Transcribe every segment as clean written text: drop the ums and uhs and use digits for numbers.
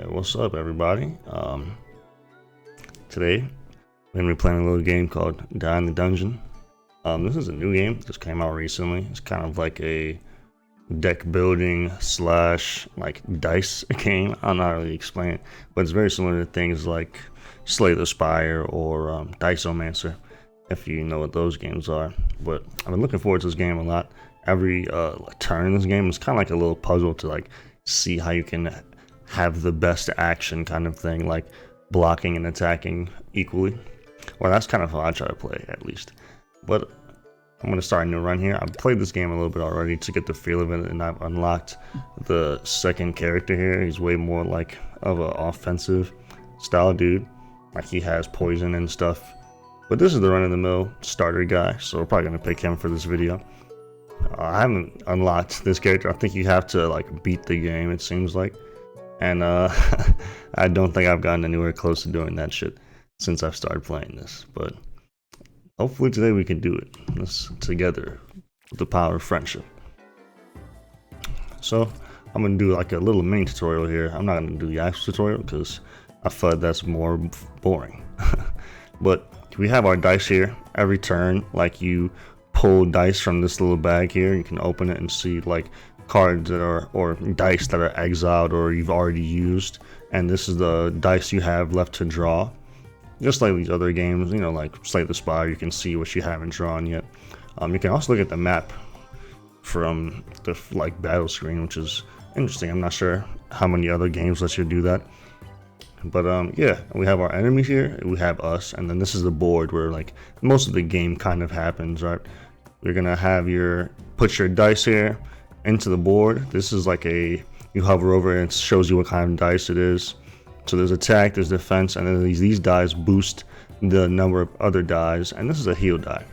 What's up, everybody? Today we're gonna be playing a little game called Die in the Dungeon. This is a new game, just came out recently. It's kind of like a deck building slash like dice game. I'm not really explaining it, but it's very similar to things like Slay the Spire or Diceomancer, if you know what those games are. But I've been looking forward to this game a lot. Every turn in this game is kind of like a little puzzle to like see how you can have the best action kind of thing, like blocking and attacking equally. Well, that's kind of how I try to play, at least. But I'm going to start a new run here. I've played this game a little bit already to get the feel of it, and I've unlocked the second character here. He's way more like of an offensive style dude. Like he has poison and stuff. But this is the run-of-the-mill starter guy, so we're probably going to pick him for this video. I haven't unlocked this character. I think you have to like beat the game, it seems like. And I don't think I've gotten anywhere close to doing that shit since I've started playing this. But hopefully today we can do it. This together with the power of friendship. So I'm gonna do like a little mini tutorial here. I'm not gonna do the actual tutorial because I feel that's more boring. But we have our dice here. Every turn, like you pull dice from this little bag here. You can open it and see like cards that are, or dice that are exiled or you've already used, and this is the dice you have left to draw. Just like these other games, you know, like Slay the Spire, you can see what you haven't drawn yet. You can also look at the map from the like battle screen, which is interesting. I'm not sure how many other games let you do that, but yeah, we have our enemies here, we have us, and then this is the board where like most of the game kind of happens, right? You're gonna have put your dice here into the board. This is like you hover over it and it shows you what kind of dice it is. So there's attack, there's defense, and then these dice boost the number of other dice, and this is a heal die.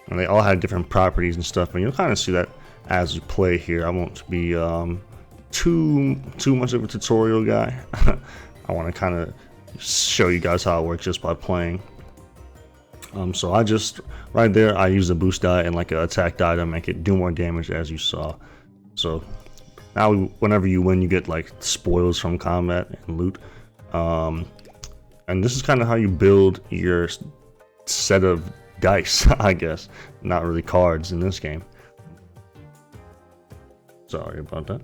And they all have different properties and stuff, and you'll kind of see that as you play here. I won't be too much of a tutorial guy. I want to kind of show you guys how it works just by playing. So I just, right there, I use a boost die and like an attack die to make it do more damage, as you saw. So now whenever you win, you get like spoils from combat and loot. And this is kind of how you build your set of dice, I guess. Not really cards in this game. Sorry about that.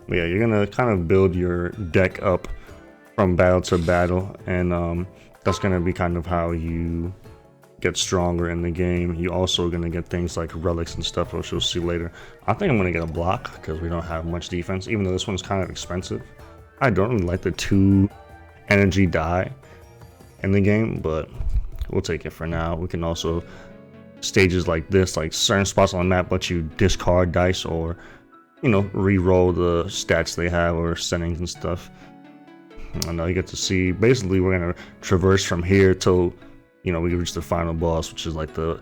But yeah, you're gonna kind of build your deck up from battle to battle, and that's gonna be kind of how you get stronger in the game. You also gonna get things like relics and stuff, which you'll see later. I think I'm gonna get a block because we don't have much defense, even though this one's kind of expensive. I don't really like the 2 energy die in the game, but we'll take it for now. We can also stages like this, like certain spots on the map let you discard dice or, you know, re-roll the stats they have or settings and stuff. And you get to see, basically we're gonna traverse from here till, you know, we reach the final boss, which is like the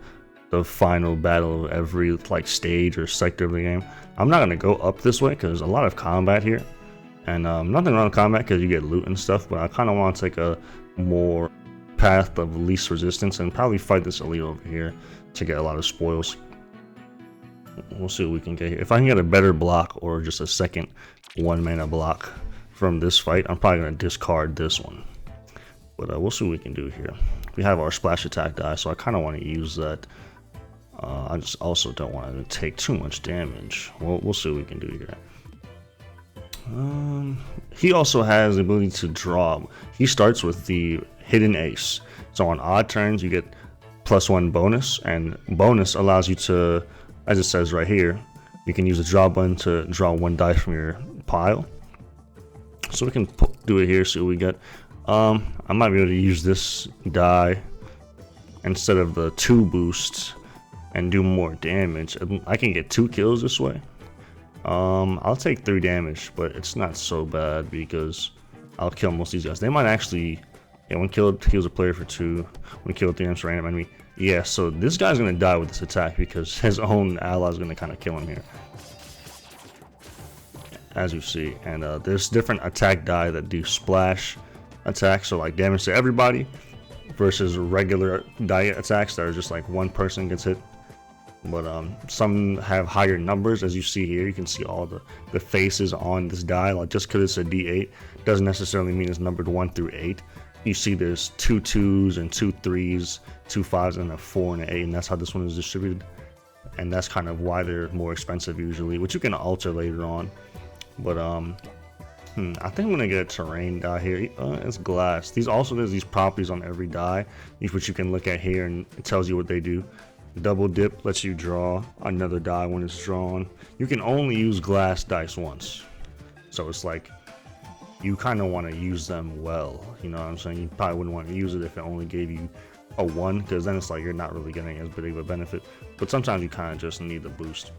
final battle of every like stage or sector of the game. I'm not gonna go up this way because there's a lot of combat here, and nothing wrong with combat because you get loot and stuff. But I kind of want to take a more path of least resistance and probably fight this elite over here to get a lot of spoils. We'll see what we can get here. If I can get a better block or just a second 1-mana block from this fight, I'm probably gonna discard this one. But we'll see what we can do here. We have our splash attack die, so I kind of want to use that. I just also don't want to take too much damage. Well, we'll see what we can do here. He also has the ability to draw. He starts with the hidden ace. So on odd turns, you get +1 bonus, and bonus allows you to, as it says right here, you can use the draw button to draw 1 die from your pile. So we can do it here, see what we get. I might be able to use this die instead of the 2 boosts and do more damage. I can get 2 kills this way. I'll take 3 damage, but it's not so bad because I'll kill most of these guys. They might actually, yeah, 1 kill heals a player for 2. 1 kill damage random enemy. Yeah, so this guy's gonna die with this attack because his own ally is gonna kind of kill him here, as you see. And there's different attack die that do splash attacks, so like damage to everybody, versus regular die attacks that are just like 1 person gets hit. But some have higher numbers, as you see here. You can see all the faces on this die. Like, just because it's a D8 doesn't necessarily mean it's numbered 1 through 8. You see there's 2 2s and 2 3s, 2 5s, and a 4 and an 8, and that's how this one is distributed. And that's kind of why they're more expensive usually, which you can alter later on. But I think I'm gonna get a terrain die here. It's glass. There's these properties on every die, which you can look at here, and it tells you what they do. Double dip lets you draw another die when it's drawn. You can only use glass dice once, so it's like you kind of want to use them well. You know what I'm saying? You probably wouldn't want to use it if it only gave you a 1, because then it's like you're not really getting as big of a benefit. But sometimes you kind of just need the boost.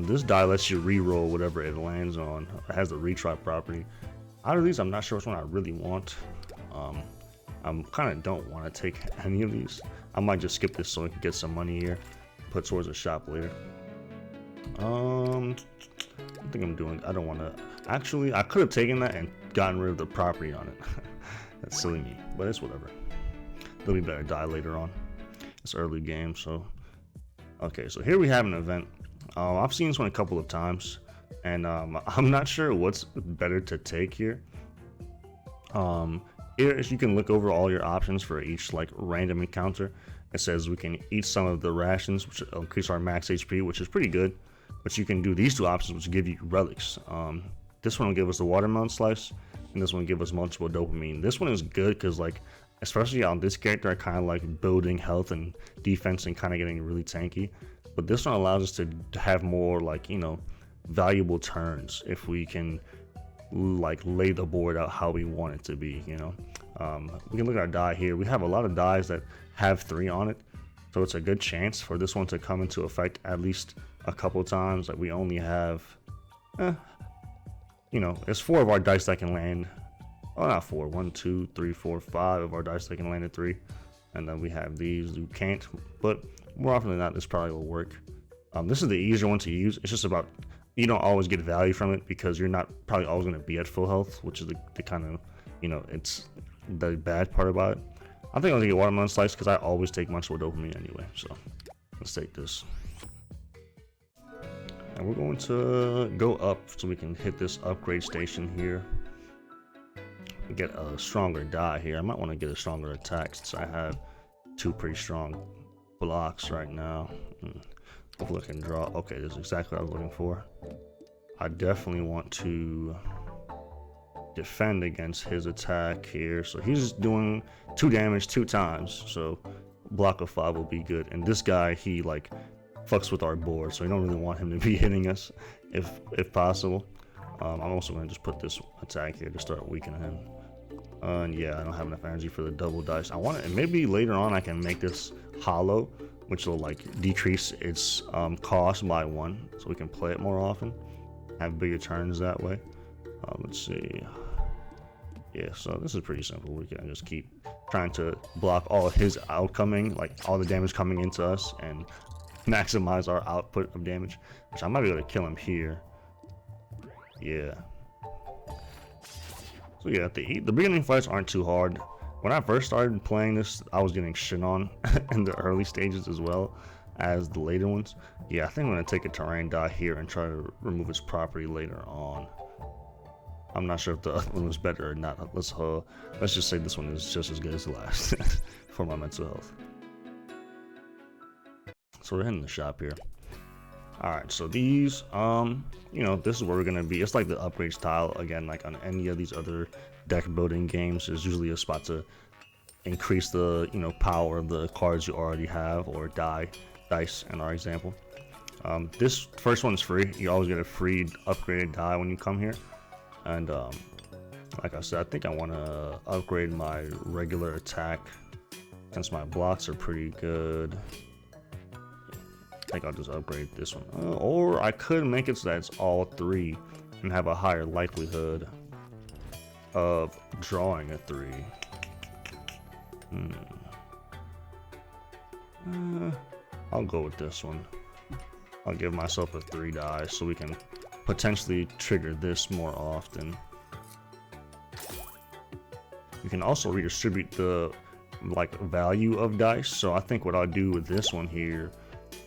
This die lets you re-roll whatever it lands on. It has the retry property. Out of these, I'm not sure which one I really want. I kind of don't want to take any of these. I might just skip this so I can get some money here, put towards a shop later. I think I'm doing. I don't want to. Actually, I could have taken that and gotten rid of the property on it. That's silly me, but it's whatever. There'll be better die later on. It's early game, so. Okay, so here we have an event. I've seen this one a couple of times, and I'm not sure what's better to take here. Here, you can look over all your options for each like random encounter. It says we can eat some of the rations, which increase our max HP, which is pretty good. But you can do these two options, which give you relics. This one will give us the watermelon slice, and this one will give us multiple dopamine. This one is good because, like, especially on this character, I kind of like building health and defense and kind of getting really tanky. But this one allows us to have more, like, you know, valuable turns if we can like lay the board out how we want it to be. You know, we can look at our die here. We have a lot of dies that have 3 on it, so it's a good chance for this one to come into effect at least a couple times. Like, we only have you know, there's 4 of our dice that can land. Oh, not 4, 1 2 3 4 5 of our dice that can land at 3, and then we have these who can't, but more often than not this probably will work. This is the easier one to use. It's just about, you don't always get value from it because you're not probably always going to be at full health, which is the kind of, you know, it's the bad part about it. I think I'm going to get watermelon slice because I always take much more dopamine anyway. So let's take this. And we're going to go up so we can hit this upgrade station here. Get a stronger die here. I might want to get a stronger attack since I have 2 pretty strong blocks right now. Hopefully I can draw. Okay, this is exactly what I was looking for. I definitely want to defend against his attack here. So he's doing 2 damage 2 times. So block of 5 will be good. And this guy, he like fucks with our board, so we don't really want him to be hitting us if possible. I'm also going to just put this attack here to start weakening him. And yeah, I don't have enough energy for the double dice. I want it, and maybe later on I can make this hollow, which will like decrease its cost by 1, so we can play it more often, have bigger turns that way. Let's see. Yeah, so this is pretty simple. We can just keep trying to block all of his outcoming, like all the damage coming into us, and maximize our output of damage, which I might be able to kill him here. Yeah. So yeah, the beginning fights aren't too hard. When I first started playing this, I was getting shit on in the early stages as well as the later ones. Yeah, I think I'm gonna take a terrain die here and try to remove its property later on. I'm not sure if the other one was better or not. Let's just say this one is just as good as the last for my mental health. So we're hitting the shop here. Alright, so these, you know, this is where we're gonna be. It's like the upgrade style again, like on any of these other deck building games. There's usually a spot to increase the, you know, power of the cards you already have, or dice in our example. This first one's free. You always get a free upgraded die when you come here. And like I said, I think I want to upgrade my regular attack since my blocks are pretty good. I think I'll just upgrade this one. Or I could make it so that it's all 3 and have a higher likelihood of drawing a 3. I'll go with this one. I'll give myself a 3 die so we can potentially trigger this more often. You can also redistribute the like value of dice. So I think what I'll do with this one here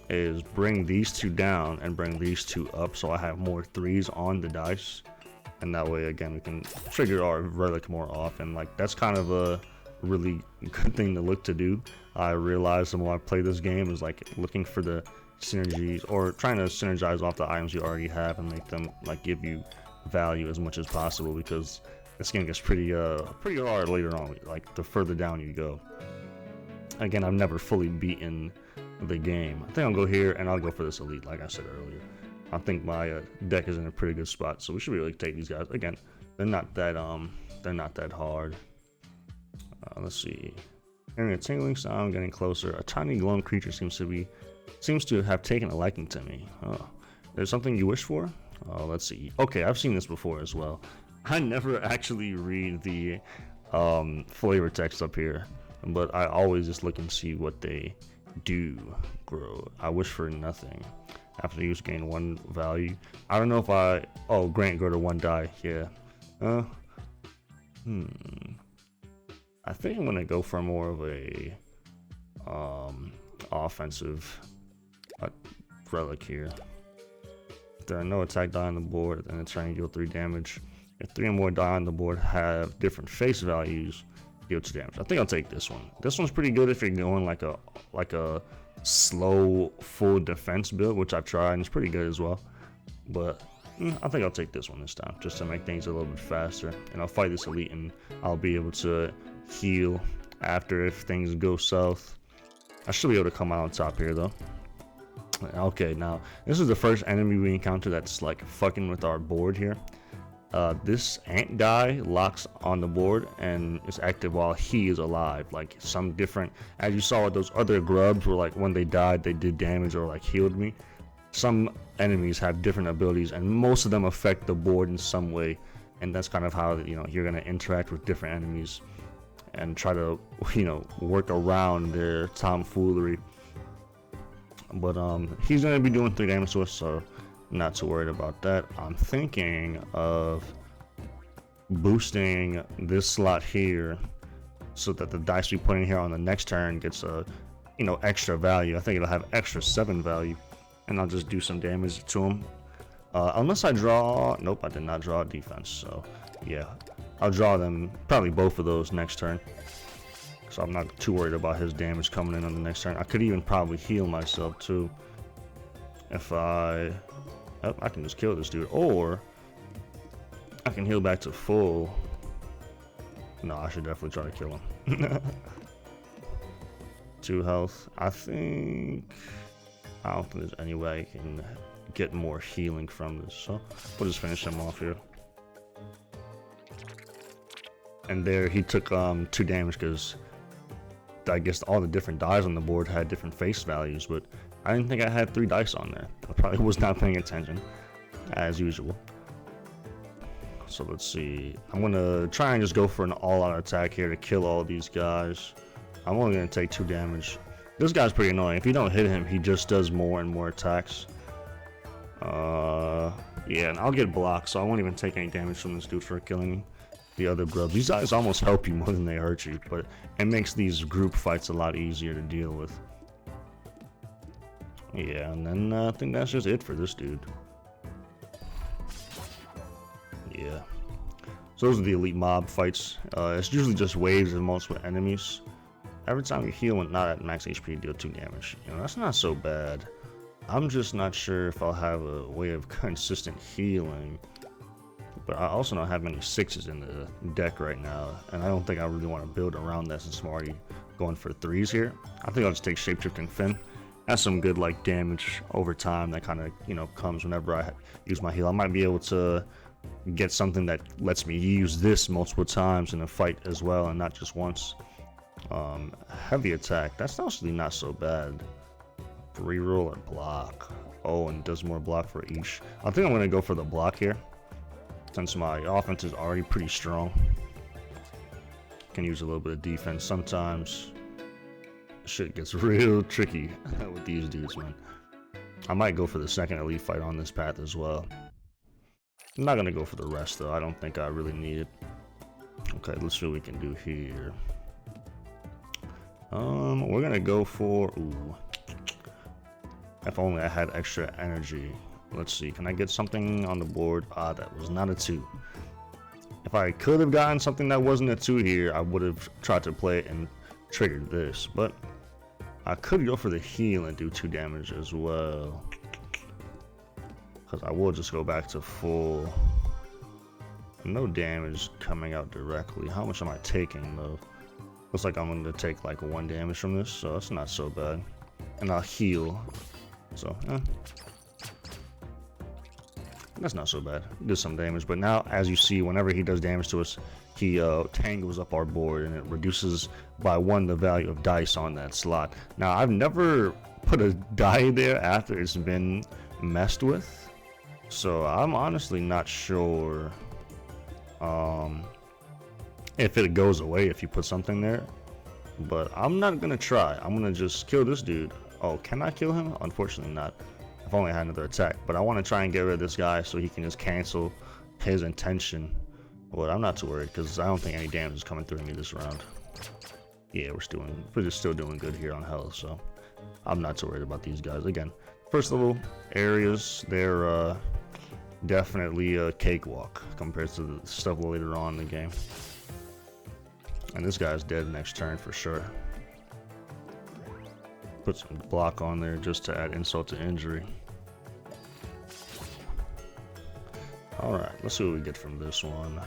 is bring these two down and bring these two up, so I have more 3s on the dice, and that way again we can trigger our relic more often. Like, that's kind of a really good thing to look to do. I realized the more I play this game is like looking for the synergies, or trying to synergize off the items you already have and make them like give you value as much as possible, because this game gets pretty hard later on, like the further down you go. Again, I've never fully beaten the game. I think I'll go here and I'll go for this elite, like I said earlier. I think my deck is in a pretty good spot, so we should really take these guys. Again, they're not that hard. Let's see. Hearing a tingling sound, getting closer. A tiny glowing creature seems to have taken a liking to me. Oh, there's something you wish for? Let's see. Okay, I've seen this before as well. I never actually read the flavor text up here, but I always just look and see what they do grow. I wish for nothing. After use, gain 1 value. I don't know if grant grow to 1 die. Yeah. I think I'm gonna go for more of a offensive relic here. If there are no attack die on the board, then it's trying to deal 3 damage. If 3 or more die on the board have different face values, deal 2 damage. I think I'll take this one. This one's pretty good if you're going like a slow full defense build, which I've tried and it's pretty good as well. But I think I'll take this one this time, just to make things a little bit faster. And I'll fight this elite and I'll be able to heal after if things go south. I should be able to come out on top here though. Okay, now this is the first enemy we encounter that's like fucking with our board here. This ant guy locks on the board and is active while he is alive. Like some different, as you saw with those other grubs where like when they died they did damage or like healed me. Some enemies have different abilities and most of them affect the board in some way, and that's kind of how you're gonna interact with different enemies and try to work around their tomfoolery. But he's gonna be doing 3 damage to us, so not too worried about that. I'm thinking of boosting this slot here so that the dice we put in here on the next turn gets a extra value. I think it'll have extra 7 value, and I'll just do some damage to him. Unless I draw, nope, I did not draw defense, so yeah, I'll draw them, probably both of those next turn. So I'm not too worried about his damage coming in on the next turn. I could even probably heal myself too. If I can just kill this dude, or I can heal back to full. No, I should definitely try to kill him. 2 health. I don't think there's any way I can get more healing from this, so we'll just finish him off here. And there he took 2 damage because I guess all the different dice on the board had different face values, but I didn't think I had 3 dice on there. I probably was not paying attention, as usual. So let's see. I'm gonna try and just go for an all-out attack here to kill all these guys. I'm only gonna take 2 damage. This guy's pretty annoying. If you don't hit him, he just does more and more attacks. Yeah, and I'll get blocked, so I won't even take any damage from this dude for killing the other grubs. These guys almost help you more than they hurt you, but it makes these group fights a lot easier to deal with. Yeah, and then I think that's just it for this dude. Yeah. So those are the elite mob fights. It's usually just waves of multiple enemies. Every time you heal when not at max HP, deal 2 damage. That's not so bad. I'm just not sure if I'll have a way of consistent healing. But I also don't have many 6s in the deck right now, and I don't think I really want to build around that since I'm already going for 3s here. I think I'll just take Shapeshifting Fin. That's some good like damage over time that kind of comes whenever I use my heal. I might be able to get something that lets me use this multiple times in a fight as well, and not just once. Heavy attack, that's actually not so bad. Reroll or block. Oh, and does more block for each. I think I'm going to go for the block here, since my offense is already pretty strong. Can use a little bit of defense sometimes. Shit gets real tricky with these dudes, man. I might go for the second elite fight on this path as well. I'm not gonna go for the rest though. I don't think I really need it. Okay, let's see what we can do here. We're gonna go for If only I had extra energy. Let's see, can I get something on the board? Ah, that was not a 2. If I could have gotten something that wasn't a 2 here, I would have tried to play it and triggered this. But I could go for the heal and do 2 damage as well. Because I will just go back to full. No damage coming out directly. How much am I taking though? Looks like I'm going to take like 1 damage from this, so that's not so bad. And I'll heal. So, that's not so bad. Did some damage, but now as you see, whenever he does damage to us, he tangles up our board and it reduces by 1 the value of dice on that slot. Now I've never put a die there after it's been messed with, so I'm honestly not sure if it goes away if you put something there, but I'm not gonna try. I'm gonna just kill this dude. Oh, can I kill him? Unfortunately not. I've only had another attack, but I want to try and get rid of this guy so he can just cancel his intention. But I'm not too worried because I don't think any damage is coming through me this round. Yeah, we're just still doing good here on health, so I'm not too worried about these guys. Again, first level areas, they're definitely a cakewalk compared to the stuff later on in the game. And this guy's dead next turn for sure. Put some block on there just to add insult to injury. Alright, let's see what we get from this one.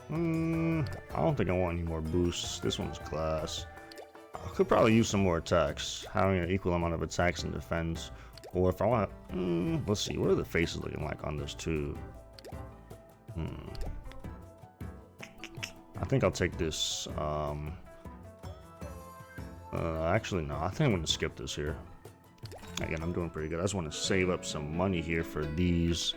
I don't think I want any more boosts. This one's class. I could probably use some more attacks. Having an equal amount of attacks and defense. Or if I want, let's see, what are the faces looking like on this too? I think I'll take this, actually no, I think I'm gonna skip this here. Again, I'm doing pretty good. I just want to save up some money here for these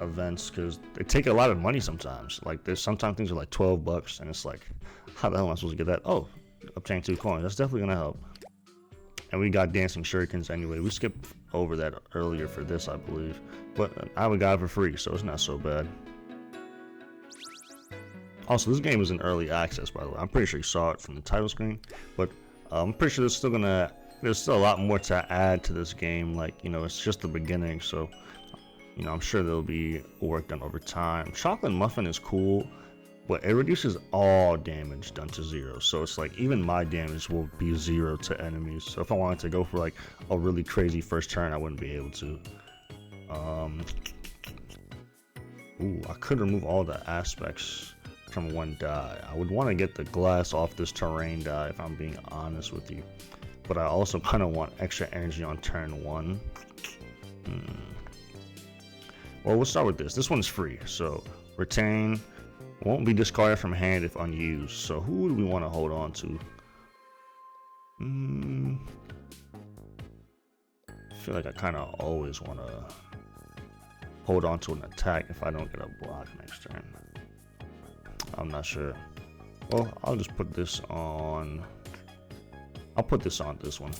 events because they take a lot of money sometimes. Like there's sometimes things are like 12 bucks and it's like, how the hell am I supposed to get that? Oh, obtain 2 coins. That's definitely gonna help. And we got dancing shurikens anyway. We skipped over that earlier for this, I believe. But I got it for free, so it's not so bad. Also, this game is in early access, by the way. I'm pretty sure you saw it from the title screen, but I'm pretty sure there's still a lot more to add to this game. Like, you know, it's just the beginning, so, you know, I'm sure there'll be work done over time. Chocolate Muffin is cool, but it reduces all damage done to 0. So it's like, even my damage will be 0 to enemies. So if I wanted to go for like a really crazy first turn, I wouldn't be able to. Ooh, I could remove all the aspects from 1 die. I would want to get the glass off this terrain die if I'm being honest with you. But I also kind of want extra energy on turn 1. Well, we'll start with this. This one's free, so retain won't be discarded from hand if unused. So who do we want to hold on to? I feel like I kind of always want to hold on to an attack if I don't get a block next turn. I'm not sure. Well, I'll just put this on. I'll put this on this one,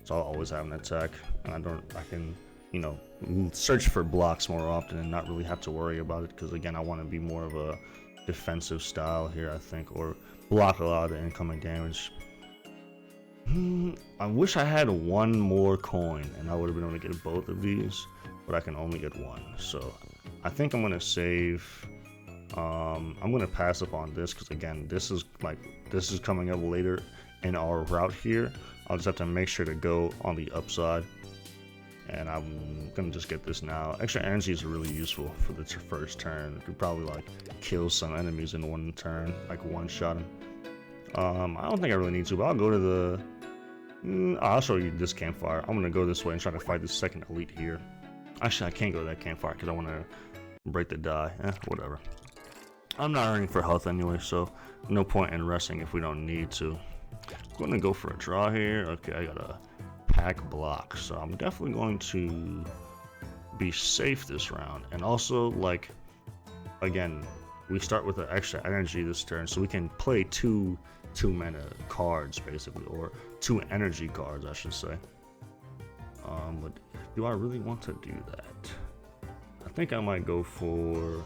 so I'll always have an attack, and I can, you know, search for blocks more often and not really have to worry about it. Because again, I want to be more of a defensive style here, I think, or block a lot of the incoming damage. I wish I had 1 more coin, and I would have been able to get both of these, but I can only get 1. So I think I'm gonna save. I'm gonna pass up on this because again, this is coming up later in our route here. I'll just have to make sure to go on the upside, and I'm gonna just get this now. Extra energy is really useful for the first turn. You could probably like kill some enemies in 1 turn, like 1-shot them. I don't think I really need to, but I'll go to the. I'll show you this campfire. I'm gonna go this way and try to fight the second elite here. Actually, I can't go to that campfire because I want to break the die. Whatever. I'm not earning for health anyway, so no point in resting if we don't need to. I'm gonna go for a draw here. Okay, I got a pack block, so I'm definitely going to be safe this round. And also, like, again, we start with an extra energy this turn, so we can play two mana cards basically, or 2 energy cards, I should say. But do I really want to do that? I think I might go for.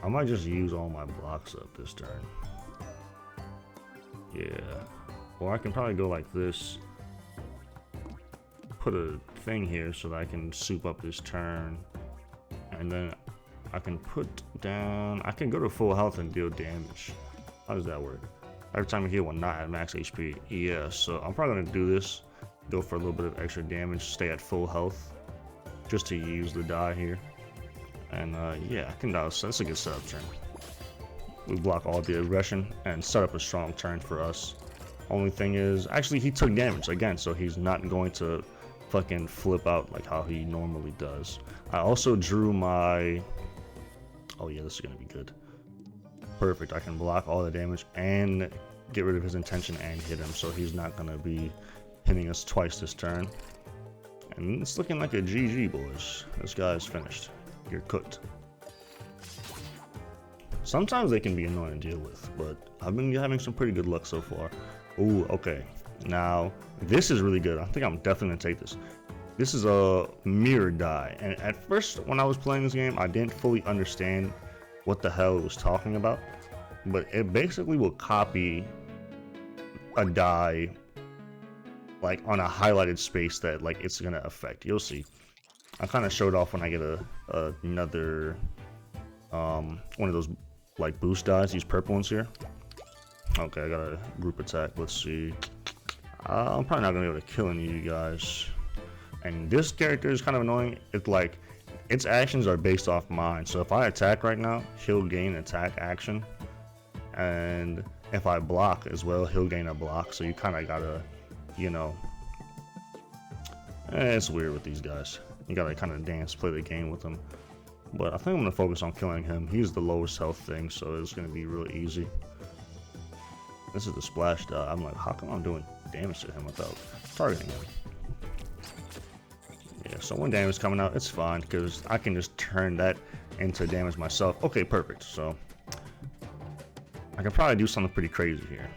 I might just use all my blocks up this turn. Yeah. Or I can probably go like this put a thing here so that I can soup up this turn. And then I can put down, I can go to full health and deal damage. How does that work? Every time you hit one not at max HP. Yeah, so I'm probably gonna do this. Go for a little bit of extra damage, stay at full health. Just to use the die here. And yeah, I can that's a good setup turn. We block all the aggression and set up a strong turn for us. Only thing is, actually he took damage again, so he's not going to fucking flip out like how he normally does. I also drew my, oh yeah, this is gonna be good. Perfect, I can block all the damage and get rid of his intention and hit him, so he's not gonna be hitting us twice this turn. And it's looking like a GG, boys. This guy is finished. You're cooked. Sometimes they can be annoying to deal with, but I've been having some pretty good luck so far. Ooh, okay. Now, this is really good. I think I'm definitely gonna take this. This is a mirror die, and at first when I was playing this game, I didn't fully understand what the hell it was talking about, but it basically will copy a die like on a highlighted space that like it's gonna affect. You'll see. I kind of showed off when I get another one of those like boost dies, these purple ones here. Okay, I got a group attack. Let's see. I'm probably not gonna be able to kill any of you guys. And this character is kind of annoying. It's like its actions are based off mine. So if I attack right now, he'll gain attack action, and if I block as well, he'll gain a block. So you kind of gotta, you know, it's weird with these guys. You gotta kind of play the game with them. But I think I'm gonna focus on killing him. He's the lowest health thing, so it's gonna be real easy. This is the splash die. I'm like, how come I'm doing damage to him without targeting him? Yeah, so one damage coming out, it's fine, because I can just turn that into damage myself. Okay, perfect. So I can probably do something pretty crazy here.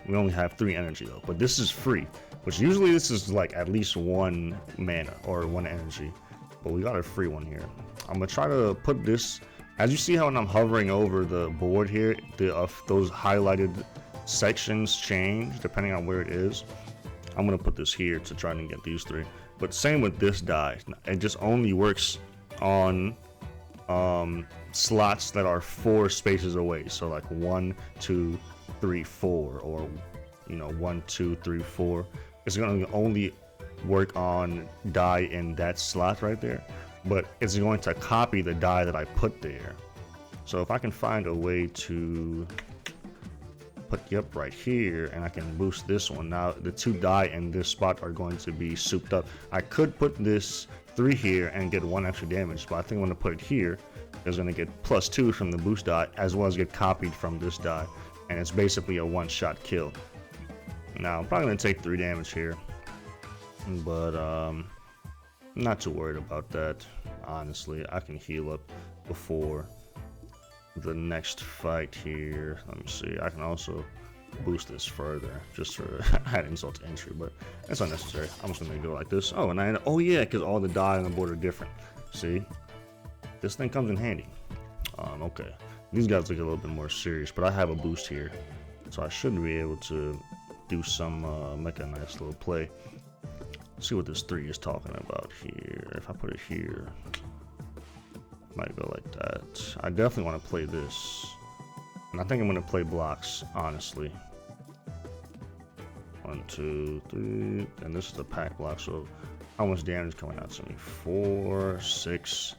We only have 3 energy though, but this is free, which usually this is like at least 1 mana or 1 energy, but we got a free one here. I'm gonna try to put this, as you see how when I'm hovering over the board here, those highlighted sections change depending on where it is. I'm gonna put this here to try and get these 3. But same with this die, it just only works on slots that are 4 spaces away. So like 1, 2, 3, 4, or you know 1, 2, 3, 4. It's gonna only work on die in that slot right there, but it's going to copy the die that I put there. So if I can find a way to put yep right here, and I can boost this one. Now the 2 die in this spot are going to be souped up. I could put this 3 here and get 1 extra damage, but I think I'm going to put it here. It's going to get +2 from the boost die, as well as get copied from this die, and it's basically a one-shot kill. Now I'm probably going to take 3 damage here, but I'm not too worried about that. Honestly, I can heal up before the next fight here. Let me see. I can also boost this further just for adding insult to injury, but it's unnecessary. I'm just gonna go like this. Oh, and oh yeah, because all the die on the board are different. See, this thing comes in handy. Okay, these guys look a little bit more serious, but I have a boost here, so I should be able to do some make a nice little play. See what this 3 is talking about here. If I put it here, might go like that. I definitely want to play this, and I think I'm going to play blocks, honestly. 1, 2, 3, and this is the pack block, so how much damage coming out to me? 4, 6,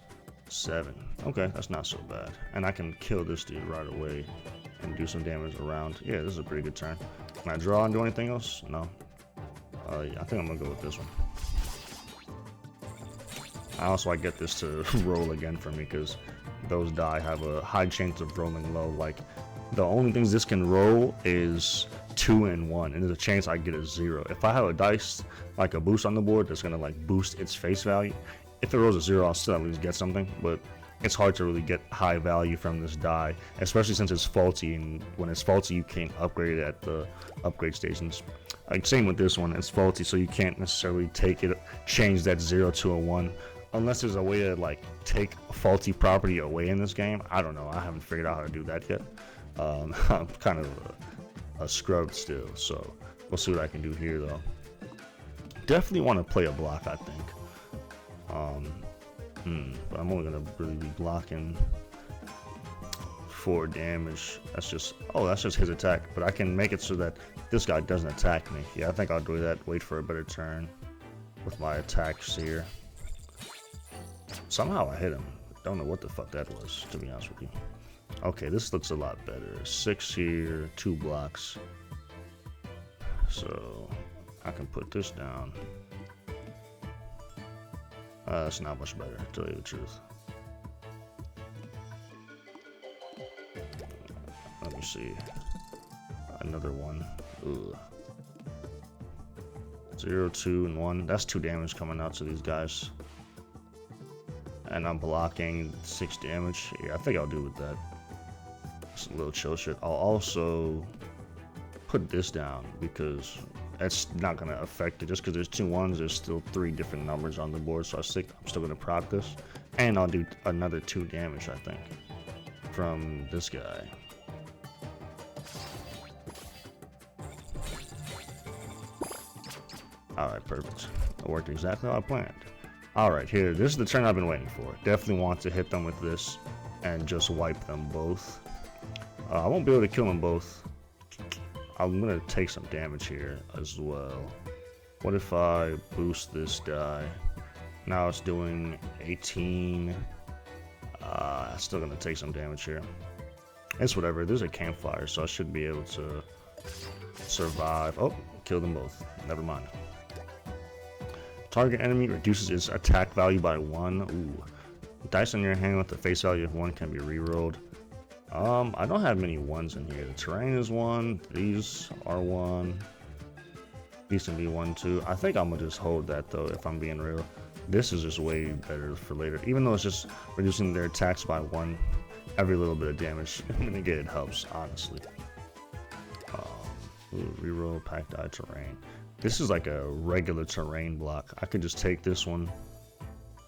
7. Okay, that's not so bad, and I can kill this dude right away and do some damage around. Yeah, this is a pretty good turn. Can I draw and do anything else? No. Yeah, I think I'm gonna go with this one. I get this to roll again for me, because those die have a high chance of rolling low. Like, the only things this can roll is 2 and 1, and there's a chance I get a 0. If I have a dice, like a boost on the board, that's gonna like boost its face value, if it rolls a 0, I'll still at least get something, but it's hard to really get high value from this die, especially since it's faulty, and when it's faulty, you can't upgrade it at the upgrade stations. Like, same with this one, it's faulty, so you can't necessarily change that 0 to a 1. Unless there's a way to like take a faulty property away in this game. I don't know. I haven't figured out how to do that yet. I'm kind of a scrub still, so we'll see what I can do here though. definitely want to play a block, I think. But I'm only gonna really be blocking 4 damage. That's just his attack. But I can make it so that this guy doesn't attack me. Yeah, I think I'll do that. Wait for a better turn with my attacks here. Somehow I hit him. Don't know what the fuck that was, to be honest with you. Okay, this looks a lot better. 6 here, 2 blocks. So I can put this down. That's not much better, to tell you the truth. Let me see. Another one. Ugh. 0, 2, and 1. That's 2 damage coming out to these guys. And I'm blocking 6 damage. Yeah, I think I'll do with that. It's a little chill shit. I'll also put this down because that's not going to affect it. Just because there's 2 1s, there's still 3 different numbers on the board. So I'm still going to proc this. And I'll do another 2 damage, I think, from this guy. Alright, perfect. It worked exactly how I planned. Alright, here, this is the turn I've been waiting for. Definitely want to hit them with this and just wipe them both. I won't be able to kill them both. I'm going to take some damage here as well. What if I boost this die? Now it's doing 18. Still going to take some damage here. It's whatever. There's a campfire, so I should be able to survive. Oh, kill them both. Never mind. Target enemy reduces its attack value by 1. Ooh. Dice in your hand with the face value of 1 can be rerolled. I don't have many 1s in here. The terrain is 1. These are 1. These can be 1 too. I think I'm gonna just hold that though, if I'm being real. This is just way better for later. Even though it's just reducing their attacks by 1, every little bit of damage I'm gonna get, it helps, honestly. Reroll packed die terrain. This is like a regular terrain block. I could just take this one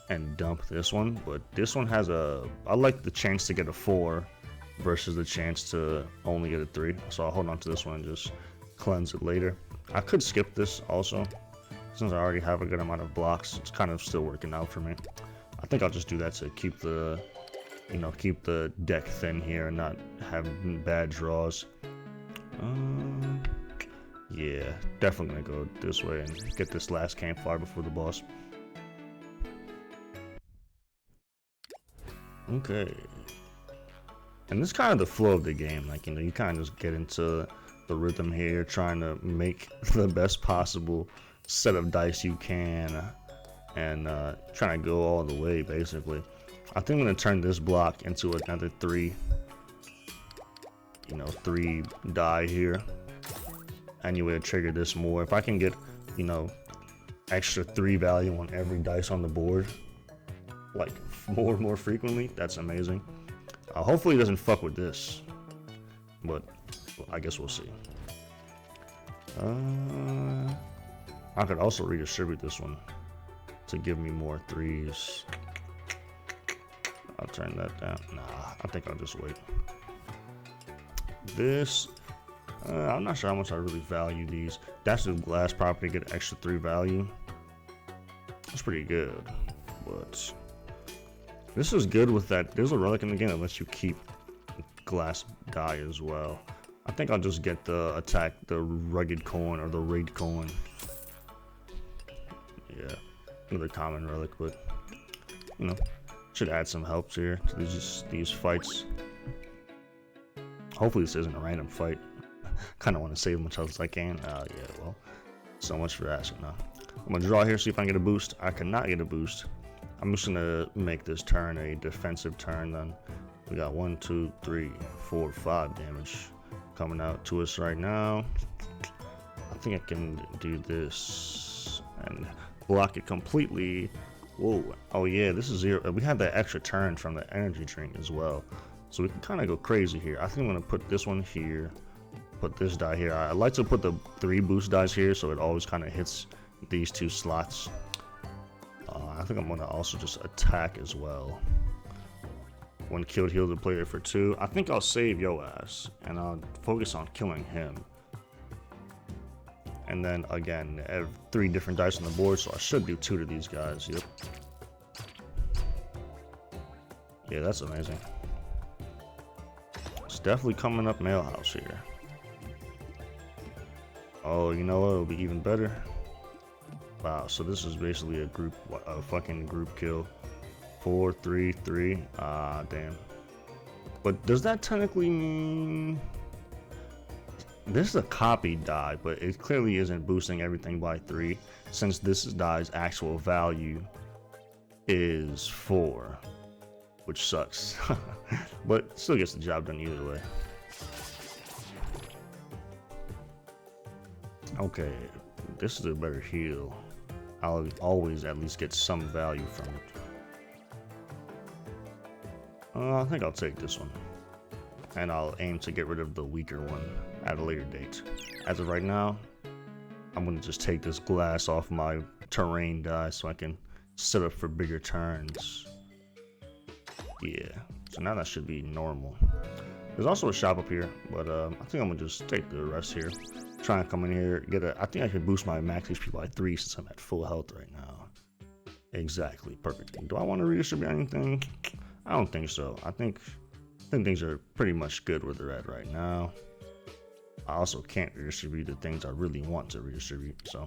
and dump this one, but this one has I like the chance to get a 4 versus the chance to only get a 3. So I'll hold on to this one and just cleanse it later. I could skip this also, since I already have a good amount of blocks. It's kind of still working out for me. I think I'll just do that to keep the, keep the deck thin here and not have bad draws. Yeah, definitely gonna go this way and get this last campfire before the boss. Okay. And this is kind of the flow of the game. Like, you kind of just get into the rhythm here, trying to make the best possible set of dice you can, and trying to go all the way, basically. I think I'm gonna turn this block into another 3, 3 die here. Anyway, to trigger this more. If I can get, extra 3 value on every dice on the board, like more frequently, that's amazing. Hopefully it doesn't fuck with this, but I guess we'll see. I could also redistribute this one to give me more 3s. I'll turn that down. Nah, I think I'll just wait. This, I'm not sure how much I really value these. That's the glass property, get extra 3 value. That's pretty good, but this is good with that. There's a relic in the game that lets you keep glass die as well. I think I'll just get the rugged coin or the raid coin. Yeah, another common relic, but should add some help here to these fights. Hopefully this isn't a random fight. Kind of want to save as much health as I can. Yeah, well, so much for asking. Now I'm gonna draw here, see if I can get a boost. I cannot get a boost. I'm just gonna make this turn a defensive turn. Then we got 1, 2, 3, 4, 5 damage coming out to us right now. I think I can do this and block it completely. Whoa! Oh yeah, this is 0. We have that extra turn from the energy drink as well, so we can kind of go crazy here. I think I'm gonna put this one here, put this die here. I like to put the 3 boost dice here, so it always kind of hits these 2 slots. I think I'm gonna also just attack as well. When killed, heal the player for 2. I think I'll save yo ass and I'll focus on killing him. And then again, 3 different dice on the board, so I should do 2 to these guys. Yep. Yeah, that's amazing. It's definitely coming up Mailhouse here. Oh, you know what? It'll be even better. Wow, so this is basically a fucking group kill. 4, 3, 3. Ah, damn. But does that technically mean this is a copy die, but it clearly isn't boosting everything by 3, since this die's actual value is 4, which sucks. But still gets the job done either way. Okay, this is a better heal. I'll always at least get some value from it. I think I'll take this one. And I'll aim to get rid of the weaker one at a later date. As of right now, I'm going to just take this glass off my terrain die so I can set up for bigger turns. Yeah, so now that should be normal. There's also a shop up here, but I think I'm going to just take the rest here. Try and come in here, I think I can boost my max HP by 3 since I'm at full health right now. Exactly, perfect. Do I want to redistribute anything? I don't think so. I think things are pretty much good where they're at right now. I also can't redistribute the things I really want to redistribute, so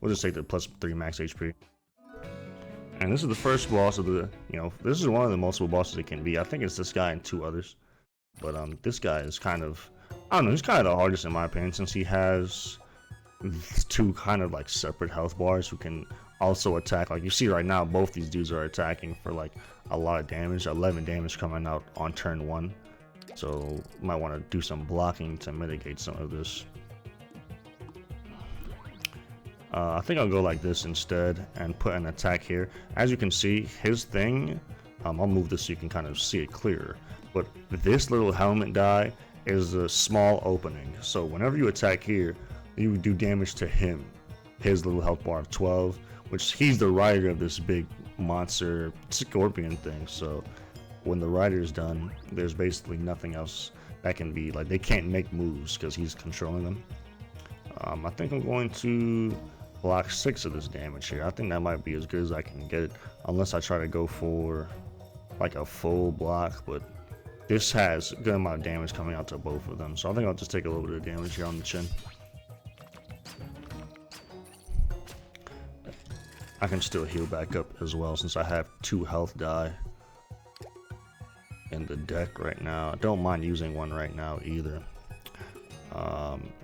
we'll just take the plus 3 max HP. And this is the first boss of the, this is one of the multiple bosses it can be. I think it's this guy and 2 others. But this guy is kind of, I don't know, he's kind of the hardest in my opinion, since he has 2 kind of like separate health bars who can also attack. Like you see right now, both these dudes are attacking for like a lot of damage, 11 damage coming out on turn 1. So might want to do some blocking to mitigate some of this. I think I'll go like this instead and put an attack here. As you can see, his thing, I'll move this so you can kind of see it clearer. But this little helmet die is a small opening. So whenever you attack here, you do damage to him. His little health bar of 12, which he's the rider of this big monster scorpion thing. So when the rider is done, there's basically nothing else that can be, like, they can't make moves because he's controlling them. I think I'm going to block 6 of this damage here. I think that might be as good as I can get it, unless I try to go for like a full block, but this has a good amount of damage coming out to both of them, so I think I'll just take a little bit of damage here on the chin. I can still heal back up as well since I have 2 health die in the deck right now. I don't mind using one right now either.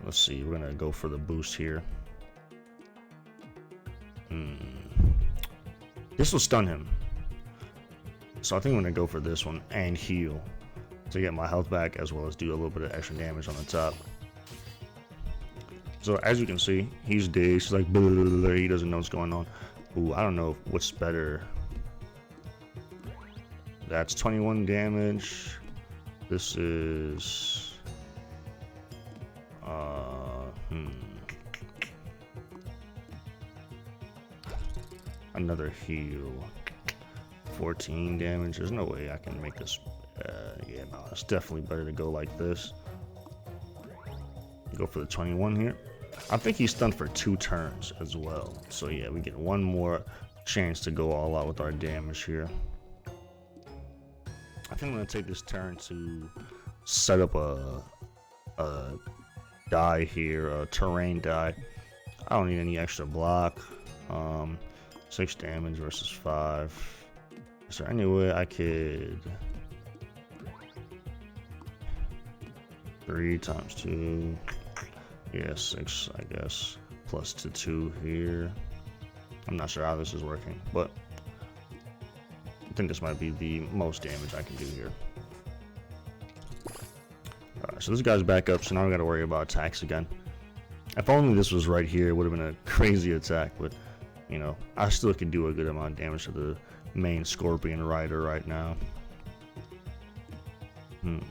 Let's see, we're gonna go for the boost here. This will stun him, so I think I'm gonna go for this one and heal to get my health back, as well as do a little bit of extra damage on the top. So as you can see, he's dazed. He's like, blah, blah, blah, blah. He doesn't know what's going on. Ooh, I don't know what's better. That's 21 damage. This is another heal. 14 damage. There's no way I can make this. Yeah, no, it's definitely better to go like this. Go for the 21 here. I think he's stunned for 2 turns as well. So yeah, we get one more chance to go all out with our damage here. I think I'm gonna take this turn to set up a die here, a terrain die. I don't need any extra block. 6 damage versus 5. Is there any way I could 3 times 2? Yeah, 6, I guess. Plus to 2 here. I'm not sure how this is working, but I think this might be the most damage I can do here. Alright, so this guy's back up, so now we gotta worry about attacks again. If only this was right here, it would have been a crazy attack, but you know, I still can do a good amount of damage to the main Scorpion Rider right now. I'm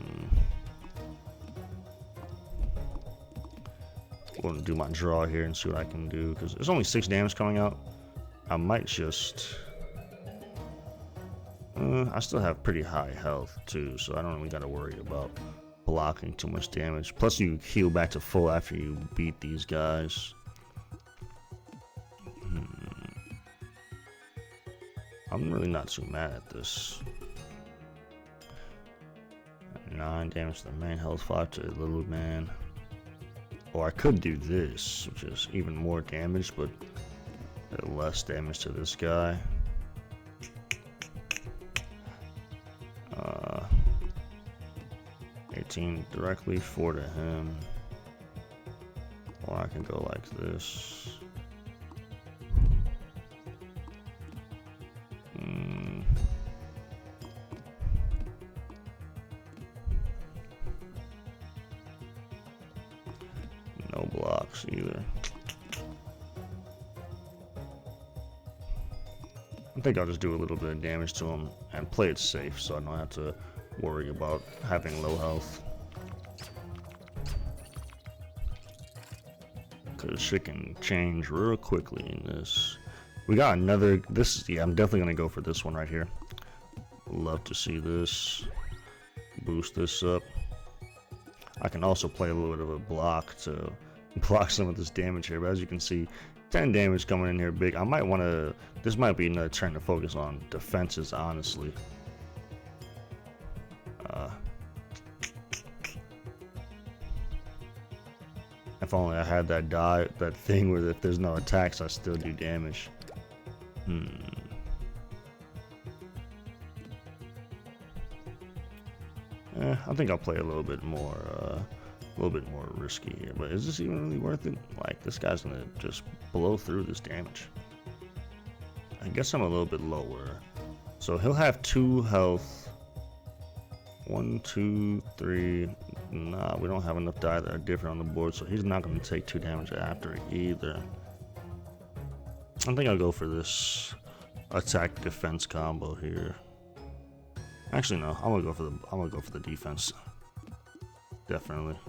going to do my draw here and see what I can do, because there's only 6 damage coming out. I might just... I still have pretty high health too, so I don't really got to worry about blocking too much damage. Plus you heal back to full after you beat these guys. I'm really not too mad at this. 9 damage to the main, health 5 to the little man. Or I could do this, which is even more damage, but less damage to this guy. 18 directly, 4 to him. Or I can go like this. No blocks either. I think I'll just do a little bit of damage to him and play it safe so I don't have to worry about having low health. Cause shit can change real quickly in this. We got another, yeah, I'm definitely gonna go for this one right here. Love to see this. Boost this up. I can also play a little bit of a block to block some of this damage here, but as you can see, 10 damage coming in here big. I might want to, this might be another turn to focus on defenses, honestly. If only I had that thing where if there's no attacks, I still do damage. I think I'll play a little bit more risky here. But is this even really worth it? Like, this guy's gonna just blow through this damage. I guess I'm a little bit lower. So he'll have 2 health. 1, 2, 3. Nah, we don't have enough die that are different on the board, so he's not gonna take 2 damage after either. I think I'll go for this attack defense combo here. Actually, no. I'm gonna go for the defense. Definitely.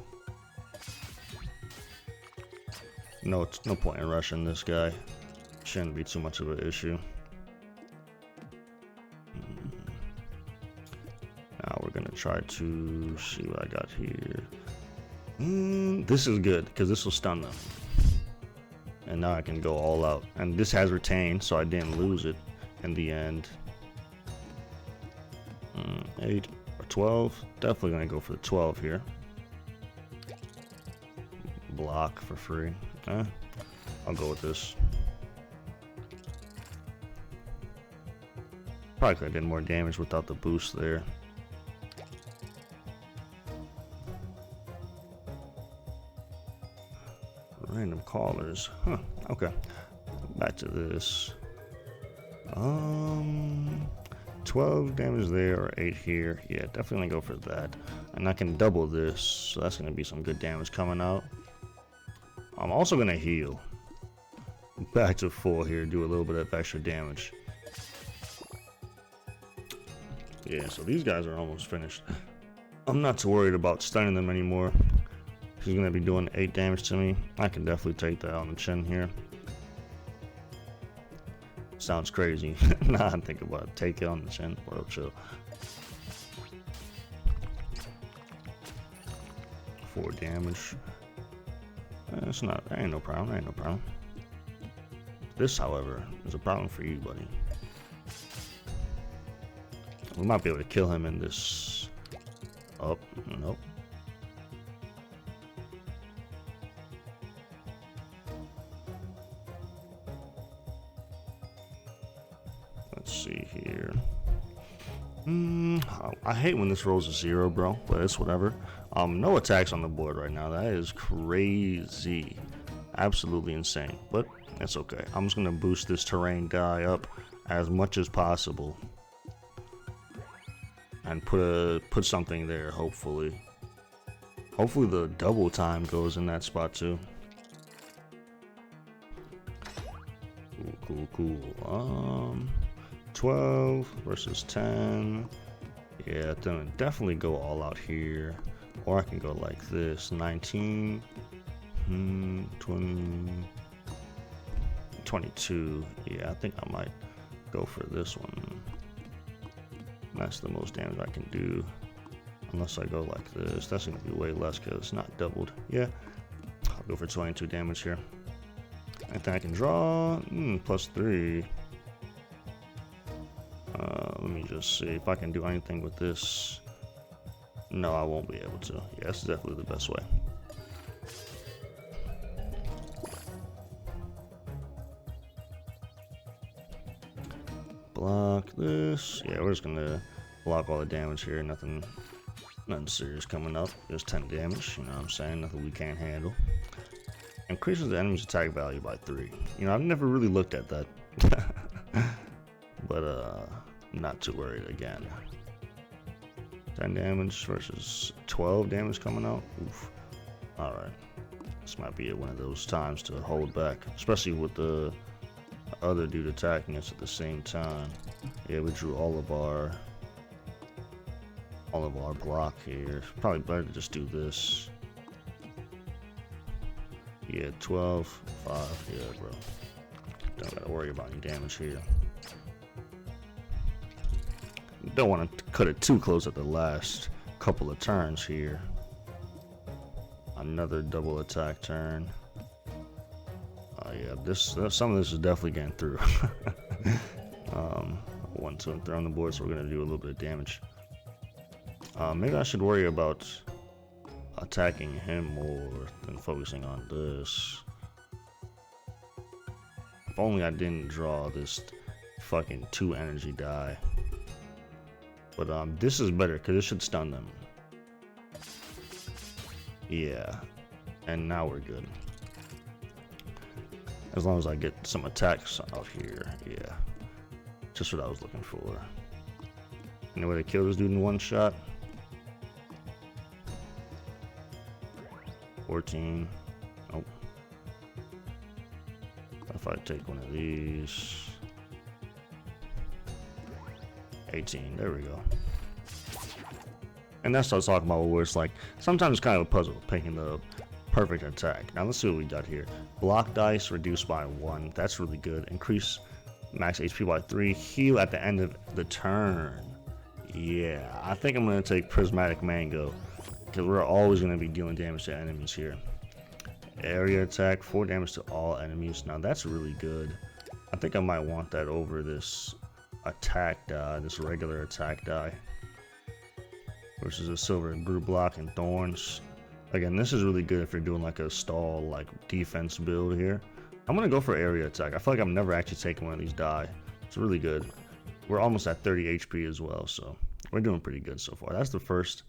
No point in rushing this guy. Shouldn't be too much of an issue. Now we're gonna try to see what I got here. This is good because this will stun them. And now I can go all out. And this has retained, so I didn't lose it in the end. 8 or 12. Definitely gonna go for the 12 here. Block for free. I'll go with this. Probably could have done more damage without the boost there. Random callers. Huh. Okay. Back to this. 12 damage there or 8 here. Yeah, definitely go for that. And I can double this, so that's going to be some good damage coming out. I'm also going to heal. Back to full here, do a little bit of extra damage. Yeah, so these guys are almost finished. I'm not too worried about stunning them anymore. He's going to be doing 8 damage to me. I can definitely take that on the chin here. Sounds crazy. Nah, I'm thinking about it. Take it on the chin. Well, chill. 4 damage. It's not. That ain't no problem. That ain't no problem. This, however, is a problem for you, buddy. We might be able to kill him in this. Oh, nope. Let's see here. I hate when this rolls a 0, bro, but it's whatever. No attacks on the board right now. That is crazy. Absolutely insane, but it's okay. I'm just gonna boost this terrain guy up as much as possible and put something there. Hopefully the double time goes in that spot too. Cool. 12 versus 10. Yeah, then definitely go all out here. Or I can go like this. 19, 20, 22. Yeah, I think I might go for this one. That's the most damage I can do. Unless I go like this. That's going to be way less because it's not doubled. Yeah, I'll go for 22 damage here. I think I can draw. +3. just see if I can do anything with this. No, I won't be able to. Yeah, that's definitely the best way. Block this. Yeah, we're just gonna block all the damage here. Nothing serious coming up. Just 10 damage. You know what I'm saying? Nothing we can't handle. Increases the enemy's attack value by 3. You know, I've never really looked at that. But not too worried again. 10 damage versus 12 damage coming out. Oof. Alright. This might be one of those times to hold back, especially with the other dude attacking us at the same time. Yeah, we drew all of our block here. Probably better to just do this. Yeah, 12, 5. Yeah, bro. Don't gotta worry about any damage here. Don't want to cut it too close at the last couple of turns here. Another double attack turn. Yeah, some of this is definitely getting through. 1, 2, and 3 on the board, so we're gonna do a little bit of damage. Maybe I should worry about attacking him more than focusing on this. If only I didn't draw this fucking 2 energy die. But this is better because it should stun them. Yeah, and now we're good. As long as I get some attacks out here, yeah. Just what I was looking for. Any way to kill this dude in one shot? 14. Nope. If I take one of these. 18. There we go. And that's what I was talking about, where it's like sometimes it's kind of a puzzle picking the perfect attack. Now let's see what we got here. Block dice reduced by 1. That's really good. Increase max HP by 3. Heal at the end of the turn. Yeah, I think I'm going to take Prismatic Mango because we're always going to be dealing damage to enemies here. Area attack, 4 damage to all enemies. Now that's really good. I think I might want that over this attack die, this regular attack die. Versus a silver and brute block and thorns. Again, this is really good if you're doing like a stall, like defense build here. I'm gonna go for area attack. I feel like I'm never actually taking one of these die. It's really good. We're almost at 30 HP as well, so we're doing pretty good so far. That's the first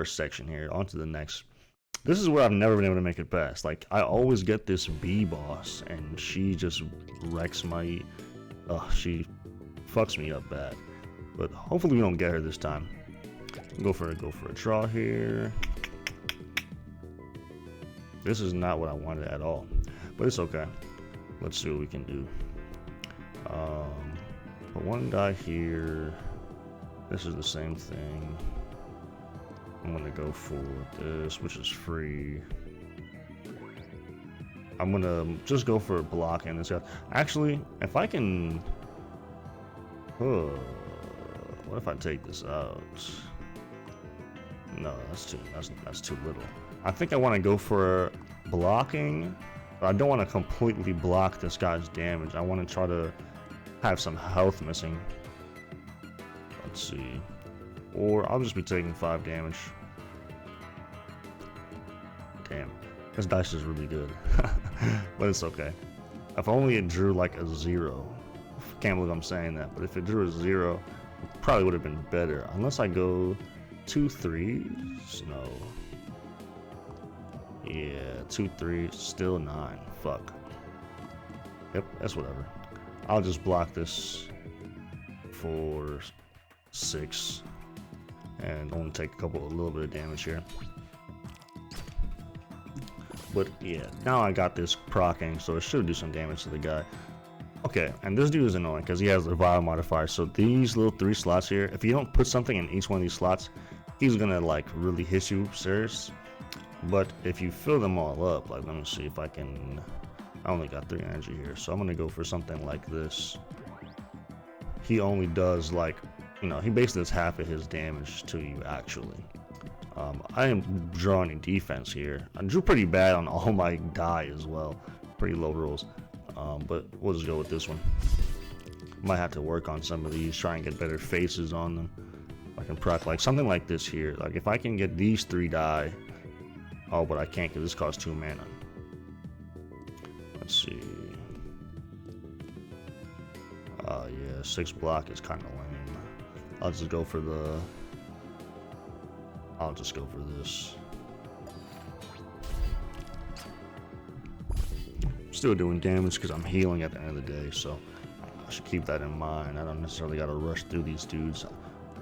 section here. On to the next. This is where I've never been able to make it past. Like, I always get this B boss, and she just wrecks my. She fucks me up bad. But hopefully we don't get her this time. Go for a draw here. This is not what I wanted at all, but it's okay. Let's see what we can do. Put one die here. This is the same thing. I'm gonna go for this, which is free. I'm gonna just go for blocking this guy. Actually, if I can, what if I take this out? No, that's too little. I think I want to go for blocking, but I don't want to completely block this guy's damage. I want to try to have some health missing. Let's see. Or I'll just be taking 5 damage. Damn. This dice is really good. But it's okay. If only it drew like a 0. Can't believe I'm saying that, but if it drew a 0, it probably would have been better. Unless I go 2 3s? No. Yeah, 2 3, still 9. Fuck. Yep, that's whatever. I'll just block this for 6 and only take a little bit of damage here. But yeah, now I got this proccing, so it should do some damage to the guy. Okay, and this dude is annoying because he has the Vile modifier. So these little 3 slots here, if you don't put something in each one of these slots, he's gonna like really hit you serious. But if you fill them all up, like let me see if I can. I only got 3 energy here, so I'm gonna go for something like this. He only does like, you know, he basically does half of his damage to you actually. I am drawing defense here. I drew pretty bad on all my die as well. Pretty low rolls. But we'll just go with this one. Might have to work on some of these, try and get better faces on them. I can proc like something like this here. Like if I can get these 3 die. Oh, but I can't because this costs 2 mana. Let's see. Yeah, 6 block is kind of lame. I'll just go for this. Still doing damage because I'm healing at the end of the day, so I should keep that in mind. I don't necessarily gotta rush through these dudes.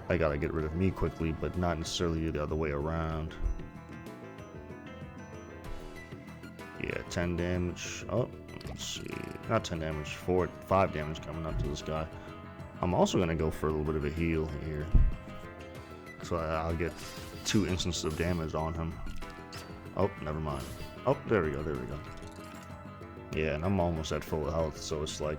I gotta get rid of me quickly, but not necessarily the other way around. Yeah, 10 damage. Oh, let's see. Not 10 damage, 5 damage coming up to this guy. I'm also gonna go for a little bit of a heal here, so I'll get 2 instances of damage on him. Oh, never mind. Oh, there we go. Yeah, and I'm almost at full health, so it's like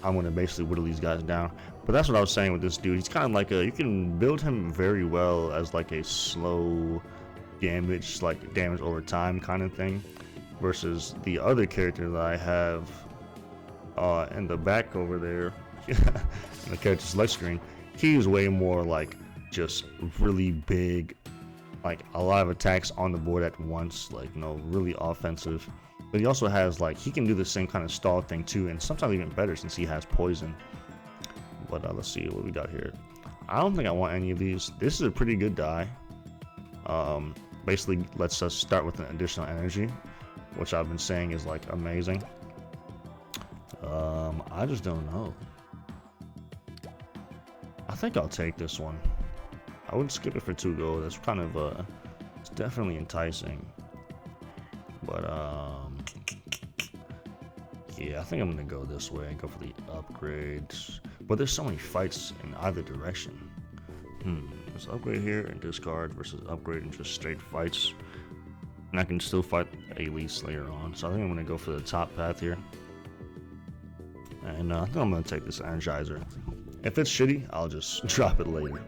I'm gonna basically whittle these guys down. But that's what I was saying with this dude. He's kind of like you can build him very well as like a slow damage, like damage over time kind of thing, versus the other character that I have in the back over there, in the character select screen. He's way more like just really big, like a lot of attacks on the board at once, like really offensive. But he also has like, he can do the same kind of stall thing too, and sometimes even better since he has poison. But let's see what we got here. I don't think I want any of these. This is a pretty good die. Basically lets us start with an additional energy, which I've been saying is like amazing. I just don't know. I think I'll take this one. I wouldn't skip it for 2 gold. That's kind of it's definitely enticing. But yeah, I think I'm gonna go this way and go for the upgrades. But there's so many fights in either direction. There's upgrade here and discard versus upgrade and just straight fights. And I can still fight Elise later on. So I think I'm gonna go for the top path here. And I think I'm gonna take this Energizer. If it's shitty, I'll just drop it later.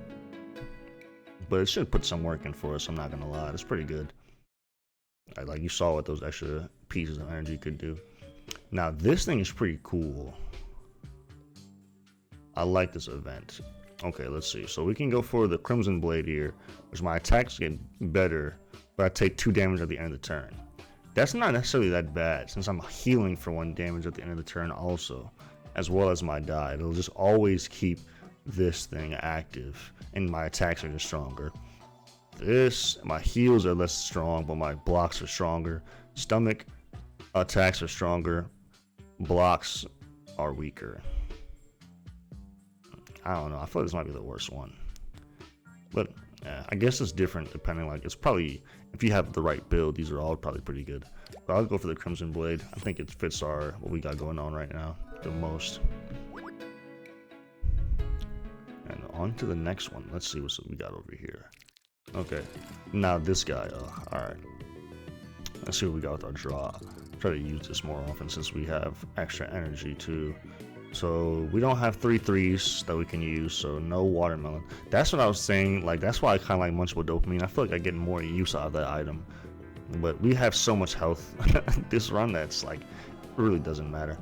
But it should put some work in for us, I'm not gonna lie. It's pretty good. Like you saw what those extra pieces of energy could do. Now this thing is pretty cool. I like this event. Okay, let's see. So we can go for the Crimson Blade here, which my attacks get better, but I take 2 damage at the end of the turn. That's not necessarily that bad, since I'm healing for 1 damage at the end of the turn also, as well as my die. It'll just always keep this thing active, and my attacks are just stronger. My heals are less strong, but my blocks are stronger. Stomach attacks are stronger. Blocks are weaker. I don't know. I feel like this might be the worst one. But I guess it's different depending. Like, it's probably, if you have the right build, these are all probably pretty good. But I'll go for the Crimson Blade. I think it fits what we got going on right now the most. And on to the next one. Let's see what we got over here. Okay, now this guy. Alright. Let's see what we got with our draw. Try to use this more often since we have extra energy too. So we don't have 3 threes that we can use, so no watermelon. That's what I was saying. Like, that's why I kind of like Munchable Dopamine. I feel like I get more use out of that item. But we have so much health this run that's like, it really doesn't matter.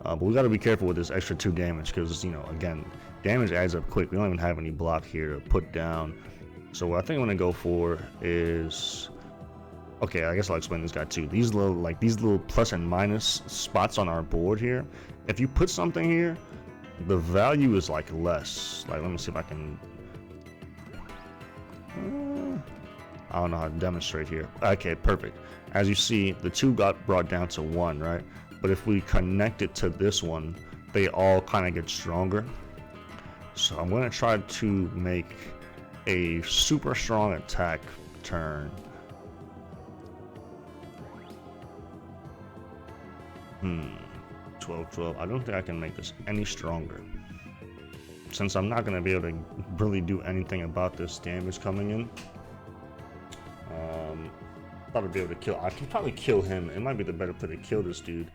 But we got to be careful with this extra 2 damage because, again, damage adds up quick. We don't even have any block here to put down. So what I think I'm gonna go for is, okay, I guess I'll explain this guy too. These little plus and minus spots on our board here. If you put something here, the value is like less. Like, let me see if I can. I don't know how to demonstrate here. Okay, perfect. As you see, the 2 got brought down to 1, right? But if we connect it to this one, they all kind of get stronger. So I'm gonna try to make a super strong attack turn. 12. I don't think I can make this any stronger, since I'm not going to be able to really do anything about this damage coming in. Probably be able to kill. I can probably kill him. It might be the better play to kill this dude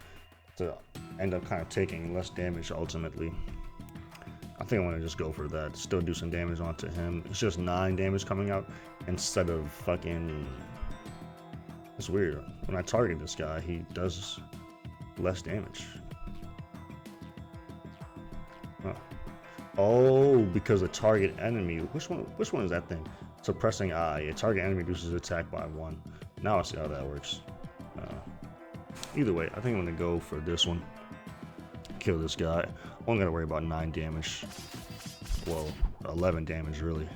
to end up kind of taking less damage ultimately. I think I'm going to just go for that. Still do some damage onto him. It's just 9 damage coming out instead of fucking... It's weird. When I target this guy, he does less damage. Oh, because a target enemy. Which one is that thing? Suppressing eye. A target enemy reduces attack by 1. Now I see how that works. Either way, I think I'm gonna go for this one. Kill this guy. Only gotta worry about 9 damage. Well, 11 damage really.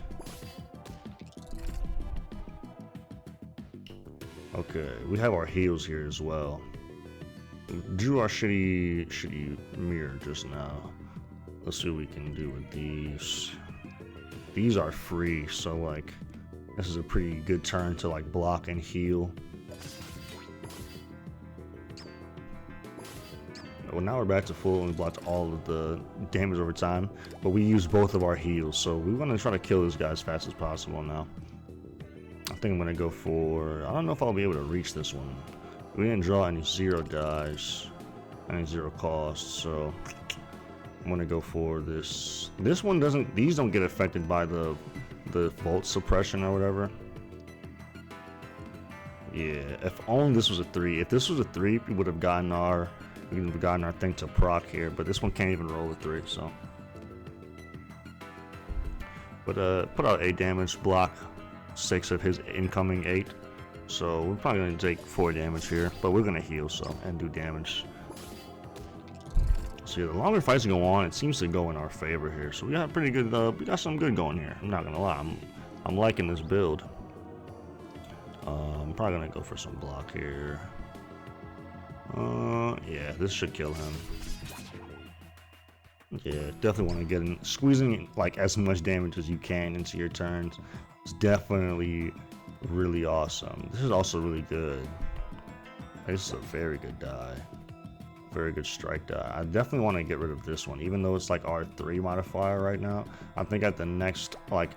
Okay, we have our heals here as well. We drew our shitty mirror just now. Let's see what we can do with these. These are free, so like this is a pretty good turn to like block and heal. Well, now we're back to full and we blocked all of the damage over time, but we used both of our heals, so we want to try to kill this guy as fast as possible now. I think I'm gonna go for, I don't know if I'll be able to reach this one. We didn't draw any 0 dice, any 0 costs, so I'm gonna go for this. This one doesn't, these don't get affected by the volt suppression or whatever. Yeah, if only this was a 3. If this was a 3, we would have gotten our thing to proc here, but this one can't even roll a 3, so. But put out 8 damage, block 6 of his incoming 8. So we're probably gonna take 4 damage here, but we're gonna heal and do damage. So yeah, the longer fights go on, it seems to go in our favor here. So we got pretty good. We got some good going here. I'm not gonna lie. I'm liking this build. I'm probably gonna go for some block here. Yeah, this should kill him. Yeah, definitely want to get in. Squeezing like as much damage as you can into your turns is definitely really awesome. This is also really good. This is a very good die. Very good strike die. I definitely want to get rid of this one, even though it's like our 3 modifier right now. I think at the next like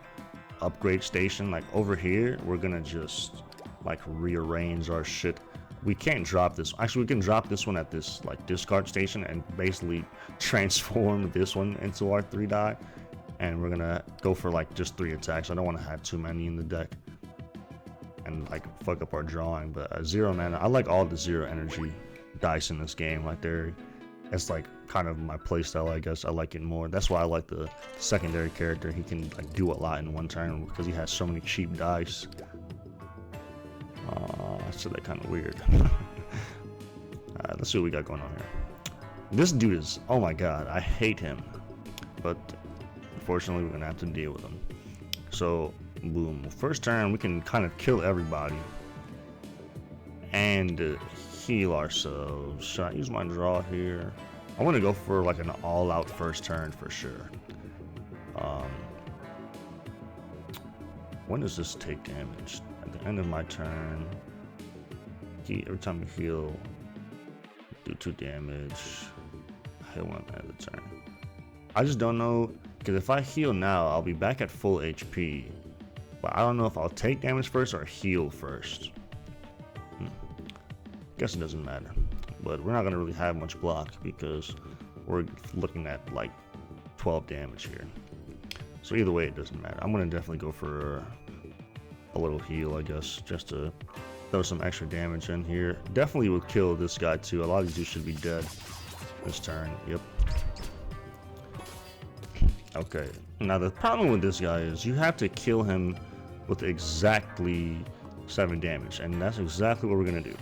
upgrade station, like over here, we're gonna just like rearrange our shit. We can't drop this. Actually, we can drop this one at this like discard station and basically transform this one into our 3 die. And we're gonna go for like just 3 attacks. I don't want to have too many in the deck and like fuck up our drawing. But 0 mana, I like all the 0 energy dice in this game. Like it's like kind of my playstyle, I guess. I like it more. That's why I like the secondary character. He can like do a lot in one turn because he has so many cheap dice. I said that kind of weird. Let's see what we got going on here. This dude is, oh my god, I hate him. But unfortunately, we're gonna have to deal with him. So, boom. First turn, we can kind of kill everybody and heal ourselves. Should I use my draw here? I want to go for like an all-out first turn for sure. When does this take damage? At the end of my turn. Every time you heal, do 2 damage. I hit 1 at the end of the turn. I just don't know, because if I heal now, I'll be back at full HP. But I don't know if I'll take damage first or heal first. Guess it doesn't matter. But we're not going to really have much block because we're looking at like 12 damage here. So either way, it doesn't matter. I'm going to definitely go for a little heal, I guess, just to throw some extra damage in here. Definitely would kill this guy too. A lot of these dudes should be dead this turn. Yep. Okay. Now the problem with this guy is you have to kill him with exactly 7 damage, and that's exactly what we're gonna do.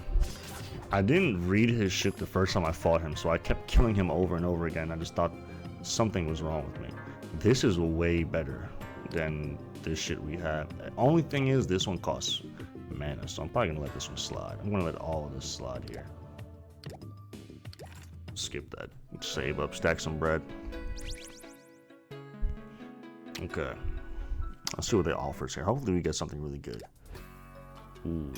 I didn't read his shit the first time I fought him, so I kept killing him over and over again. I just thought something was wrong with me. This is way better than this shit we have. The only thing is this one costs mana, so I'm probably gonna let this one slide. I'm gonna let all of this slide here. Skip that. Save up, stack some bread. Okay. Let's see what they offers here. Hopefully we get something really good. Ooh.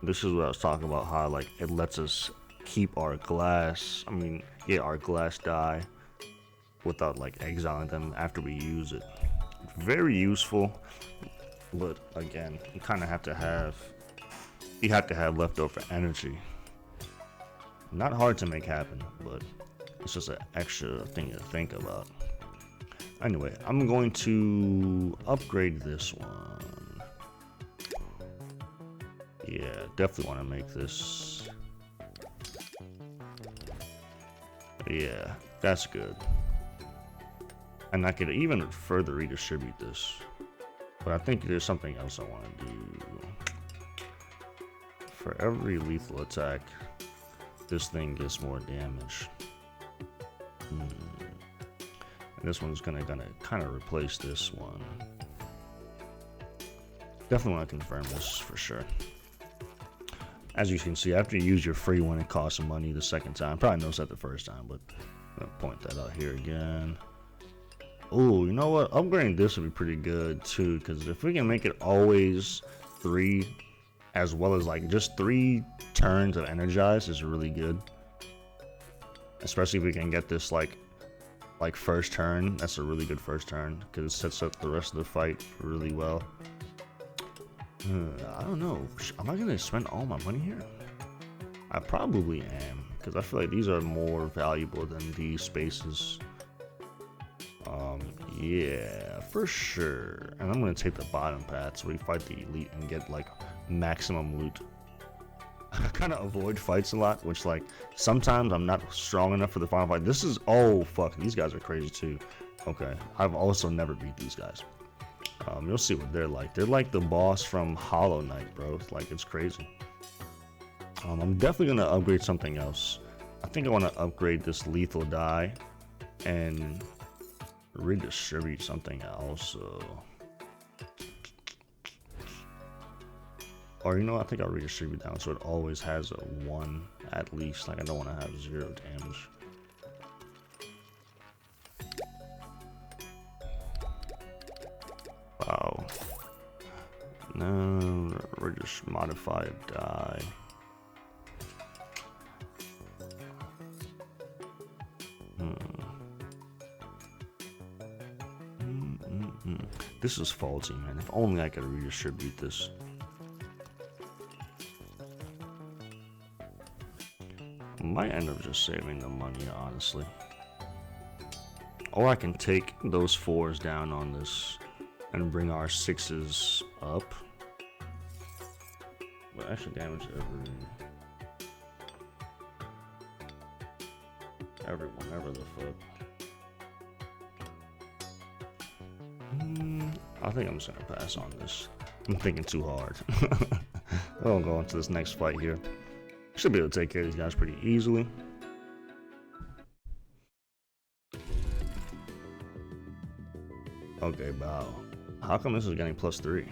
This is what I was talking about, how like it lets us keep our glass, our glass die without like exiling them after we use it. Very useful. But again, you kind of have to have leftover energy. Not hard to make happen, but it's just an extra thing to think about. Anyway, I'm going to upgrade this one. Yeah, definitely want to make this. Yeah, that's good. And I could even further redistribute this. But I think there's something else I want to do. For every lethal attack, this thing gets more damage. And this one's gonna kind of replace this one. Definitely want to confirm this for sure. As you can see, after you use your free one, it costs some money the second time. Probably noticed that the first time, but I'm gonna point that out here again. Oh, you know what? Upgrading this would be pretty good too, because if we can make it always 3, as well as like just 3 turns of energize is really good. Especially if we can get this like first turn. That's a really good first turn because it sets up the rest of the fight really well. I don't know. Am I gonna spend all my money here? I probably am, because I feel like these are more valuable than these spaces. Yeah, for sure. And I'm gonna take the bottom path so we fight the elite and get like maximum loot. I kind of avoid fights a lot, which like sometimes I'm not strong enough for the final fight. This is, oh fuck, these guys are crazy too. Okay, I've also never beat these guys. You'll see what they're like. They're like the boss from Hollow Knight, bro. Like, it's crazy. I'm definitely gonna upgrade something else. I think I want to upgrade this lethal die and redistribute something else. Or you know, I think I'll redistribute that one so it always has a 1 at least. Like, I don't want to have 0 damage. Wow. No, we're just modify a die. This is faulty, man. If only I could redistribute this. Might end up just saving the money, honestly. Or I can take those 4s down on this and bring our 6s up. But actually damage everyone, whatever the fuck. I think I'm just gonna pass on this. I'm thinking too hard. We'll go into this next fight here. Should be able to take care of these guys pretty easily. Okay, wow. How come this is getting +3?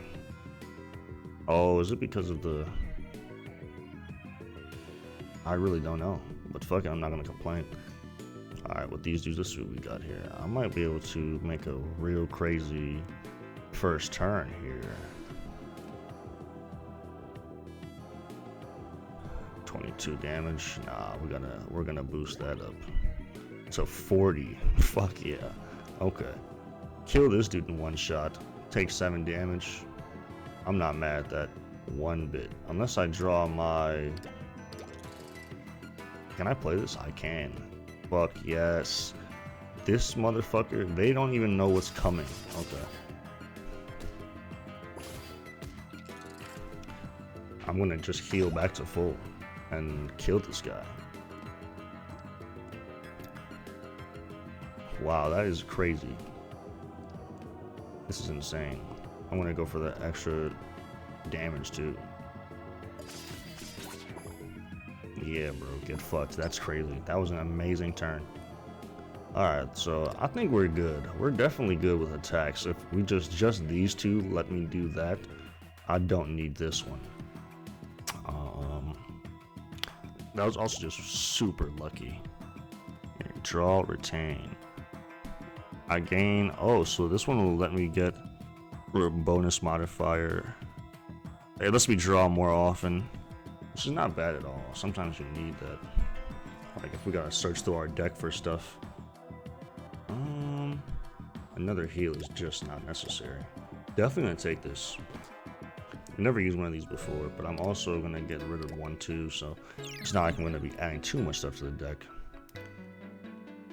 Oh, is it because of the... I really don't know. But fuck it, I'm not gonna complain. Alright, with these dudes, let's see what we got here. I might be able to make a real crazy first turn here. 22 damage. Nah, we're gonna boost that up to 40. Fuck yeah. Okay. Kill this dude in 1 shot. Take 7 damage. I'm not mad at that one bit. Unless I draw my... Can I play this? I can. Fuck yes. This motherfucker, they don't even know what's coming. Okay. I'm gonna just heal back to full and kill this guy. Wow, that is crazy. This is insane. I'm gonna go for the extra damage too. Yeah, bro, get fucked. That's crazy. That was an amazing turn. Alright, so I think we're good. We're definitely good with attacks. If we just these 2 let me do that, I don't need this one. That was also just super lucky. Draw, retain. I gain... Oh, so this one will let me get a bonus modifier. It lets me draw more often, which is not bad at all. Sometimes you need that. Like if we gotta search through our deck for stuff. Another heal is just not necessary. Definitely gonna take this. I've never used one of these before, but I'm also gonna get rid of 1 too, so it's not like I'm gonna be adding too much stuff to the deck.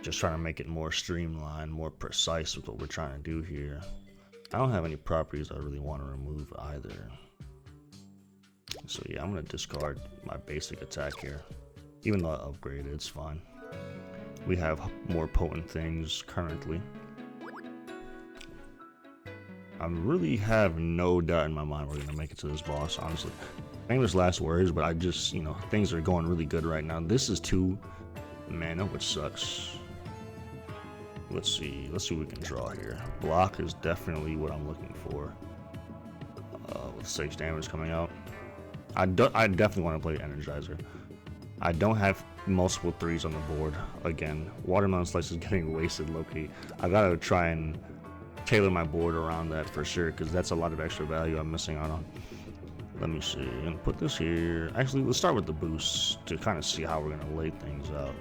Just trying to make it more streamlined, more precise with what we're trying to do here. I don't have any properties I really want to remove either. So yeah, I'm gonna discard my basic attack here. Even though I upgraded, it's fine. We have more potent things currently. I really have no doubt in my mind we're gonna make it to this boss, honestly. Famous last words, but I just, you know, things are going really good right now. This is 2 mana, which sucks. Let's see what we can draw here. Block is definitely what I'm looking for. With 6 damage coming out. I definitely want to play Energizer. I don't have multiple 3s on the board. Again, Watermelon Slice is getting wasted low-key. I gotta try and tailor my board around that for sure, because that's a lot of extra value I'm missing out on. Let me see. I'm gonna put this here. Actually, let's start with the boost to kind of see how we're gonna lay things out.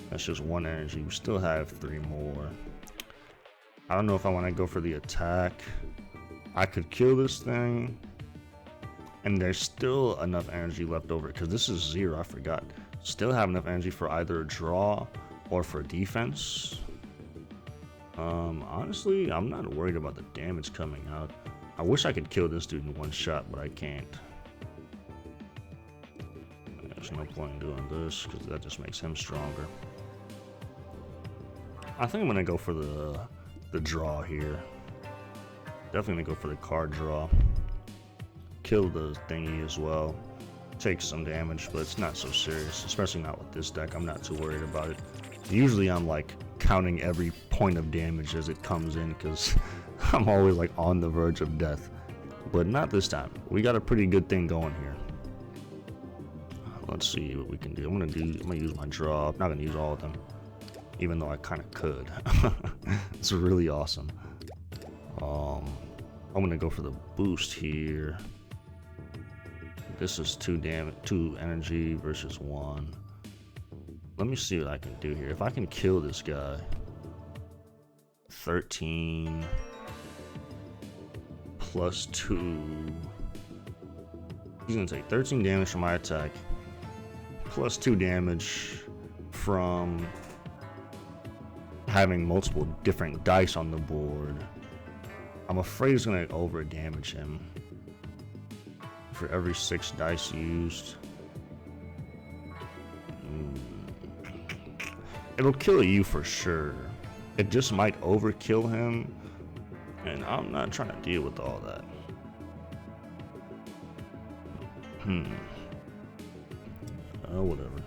That's just 1 energy. We still have 3 more. I don't know if I want to go for the attack. I could kill this thing, and there's still enough energy left over because this is 0. I forgot. Still have enough energy for either a draw or for defense. Honestly, I'm not worried about the damage coming out. I wish I could kill this dude in 1 shot, but I can't. There's no point in doing this because that just makes him stronger. I think I'm gonna go for the draw here. Definitely gonna go for the card draw. Kill the thingy as well. Take some damage, but it's not so serious, especially not with this deck. I'm not too worried about it. Usually I'm like counting every point of damage as it comes in because I'm always like on the verge of death. But not this time. We got a pretty good thing going here. Let's see what we can do. I'm gonna use my draw. I'm not gonna use all of them, even though I kind of could. It's really awesome. I'm gonna go for the boost here. This is 2 energy versus 1. Let me see what I can do here. If I can kill this guy, 13 plus 2. He's gonna take 13 damage from my attack, plus 2 damage from having multiple different dice on the board. I'm afraid it's gonna over damage him for every 6 dice used. It'll kill you for sure. It just might overkill him, and I'm not trying to deal with all that. Whatever.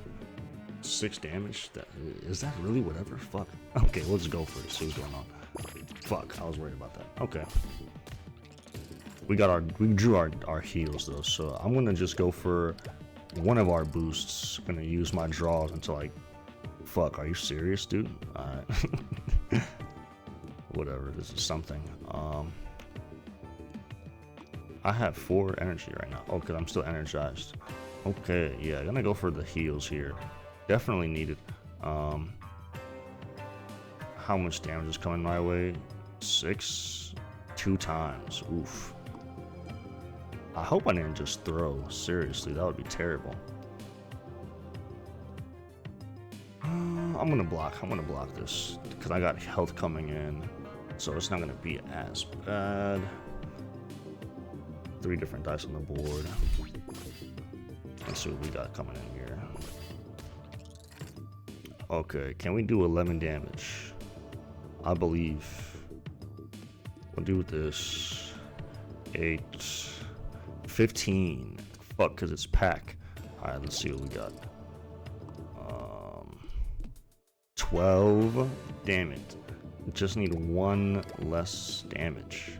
6 damage? Is that really whatever? Fuck. Okay, let's go for it. See what's going on. Fuck, I was worried about that. Okay. We drew our heals though, so I'm gonna just go for one of our boosts. I'm gonna use my draws until I... Fuck, are you serious, dude? Alright. Whatever, this is something. I have 4 energy right now. Oh, because I'm still energized. Okay, yeah, I'm gonna go for the heals here. Definitely needed. How much damage is coming my way? 6? 2 times. Oof. I hope I didn't just throw. Seriously, that would be terrible. I'm gonna block this because I got health coming in, so it's not gonna be as bad. 3 different dice on the board. Let's see what we got coming in here. Okay, can we do 11 damage? I believe. We'll do this. 8, 15. Fuck, because it's pack. Alright, let's see what we got. 12. Damn it. Just need 1 less damage.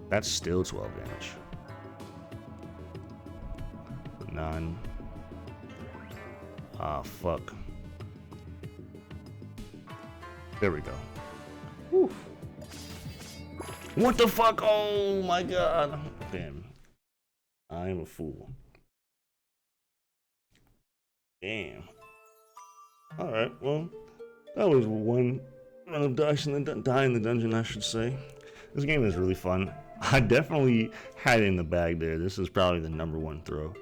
That's still 12 damage. 9. Ah, fuck. There we go. Whew. What the fuck? Oh my god. Damn. I am a fool. Damn. Alright, well, that was 1 run of dice and then die in the dungeon, I should say. This game is really fun. I definitely had it in the bag there. This is probably the #1 throw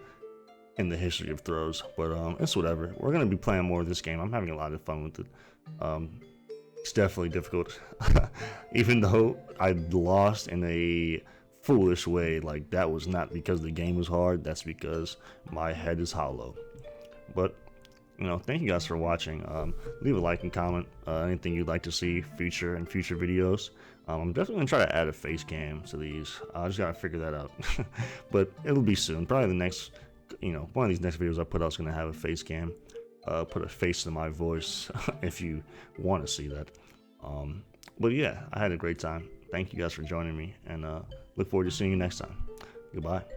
in the history of throws, but it's whatever. We're gonna be playing more of this game. I'm having a lot of fun with it. It's definitely difficult. Even though I lost in a foolish way, like that was not because the game was hard, that's because my head is hollow. But thank you guys for watching. Leave a like and comment anything you'd like to see future videos. I'm definitely gonna try to add a face cam to these. I just gotta figure that out, but it'll be soon. Probably the next, one of these next videos I put out is gonna have a face cam. Put a face to my voice if you want to see that. But yeah, I had a great time. Thank you guys for joining me, and look forward to seeing you next time. Goodbye.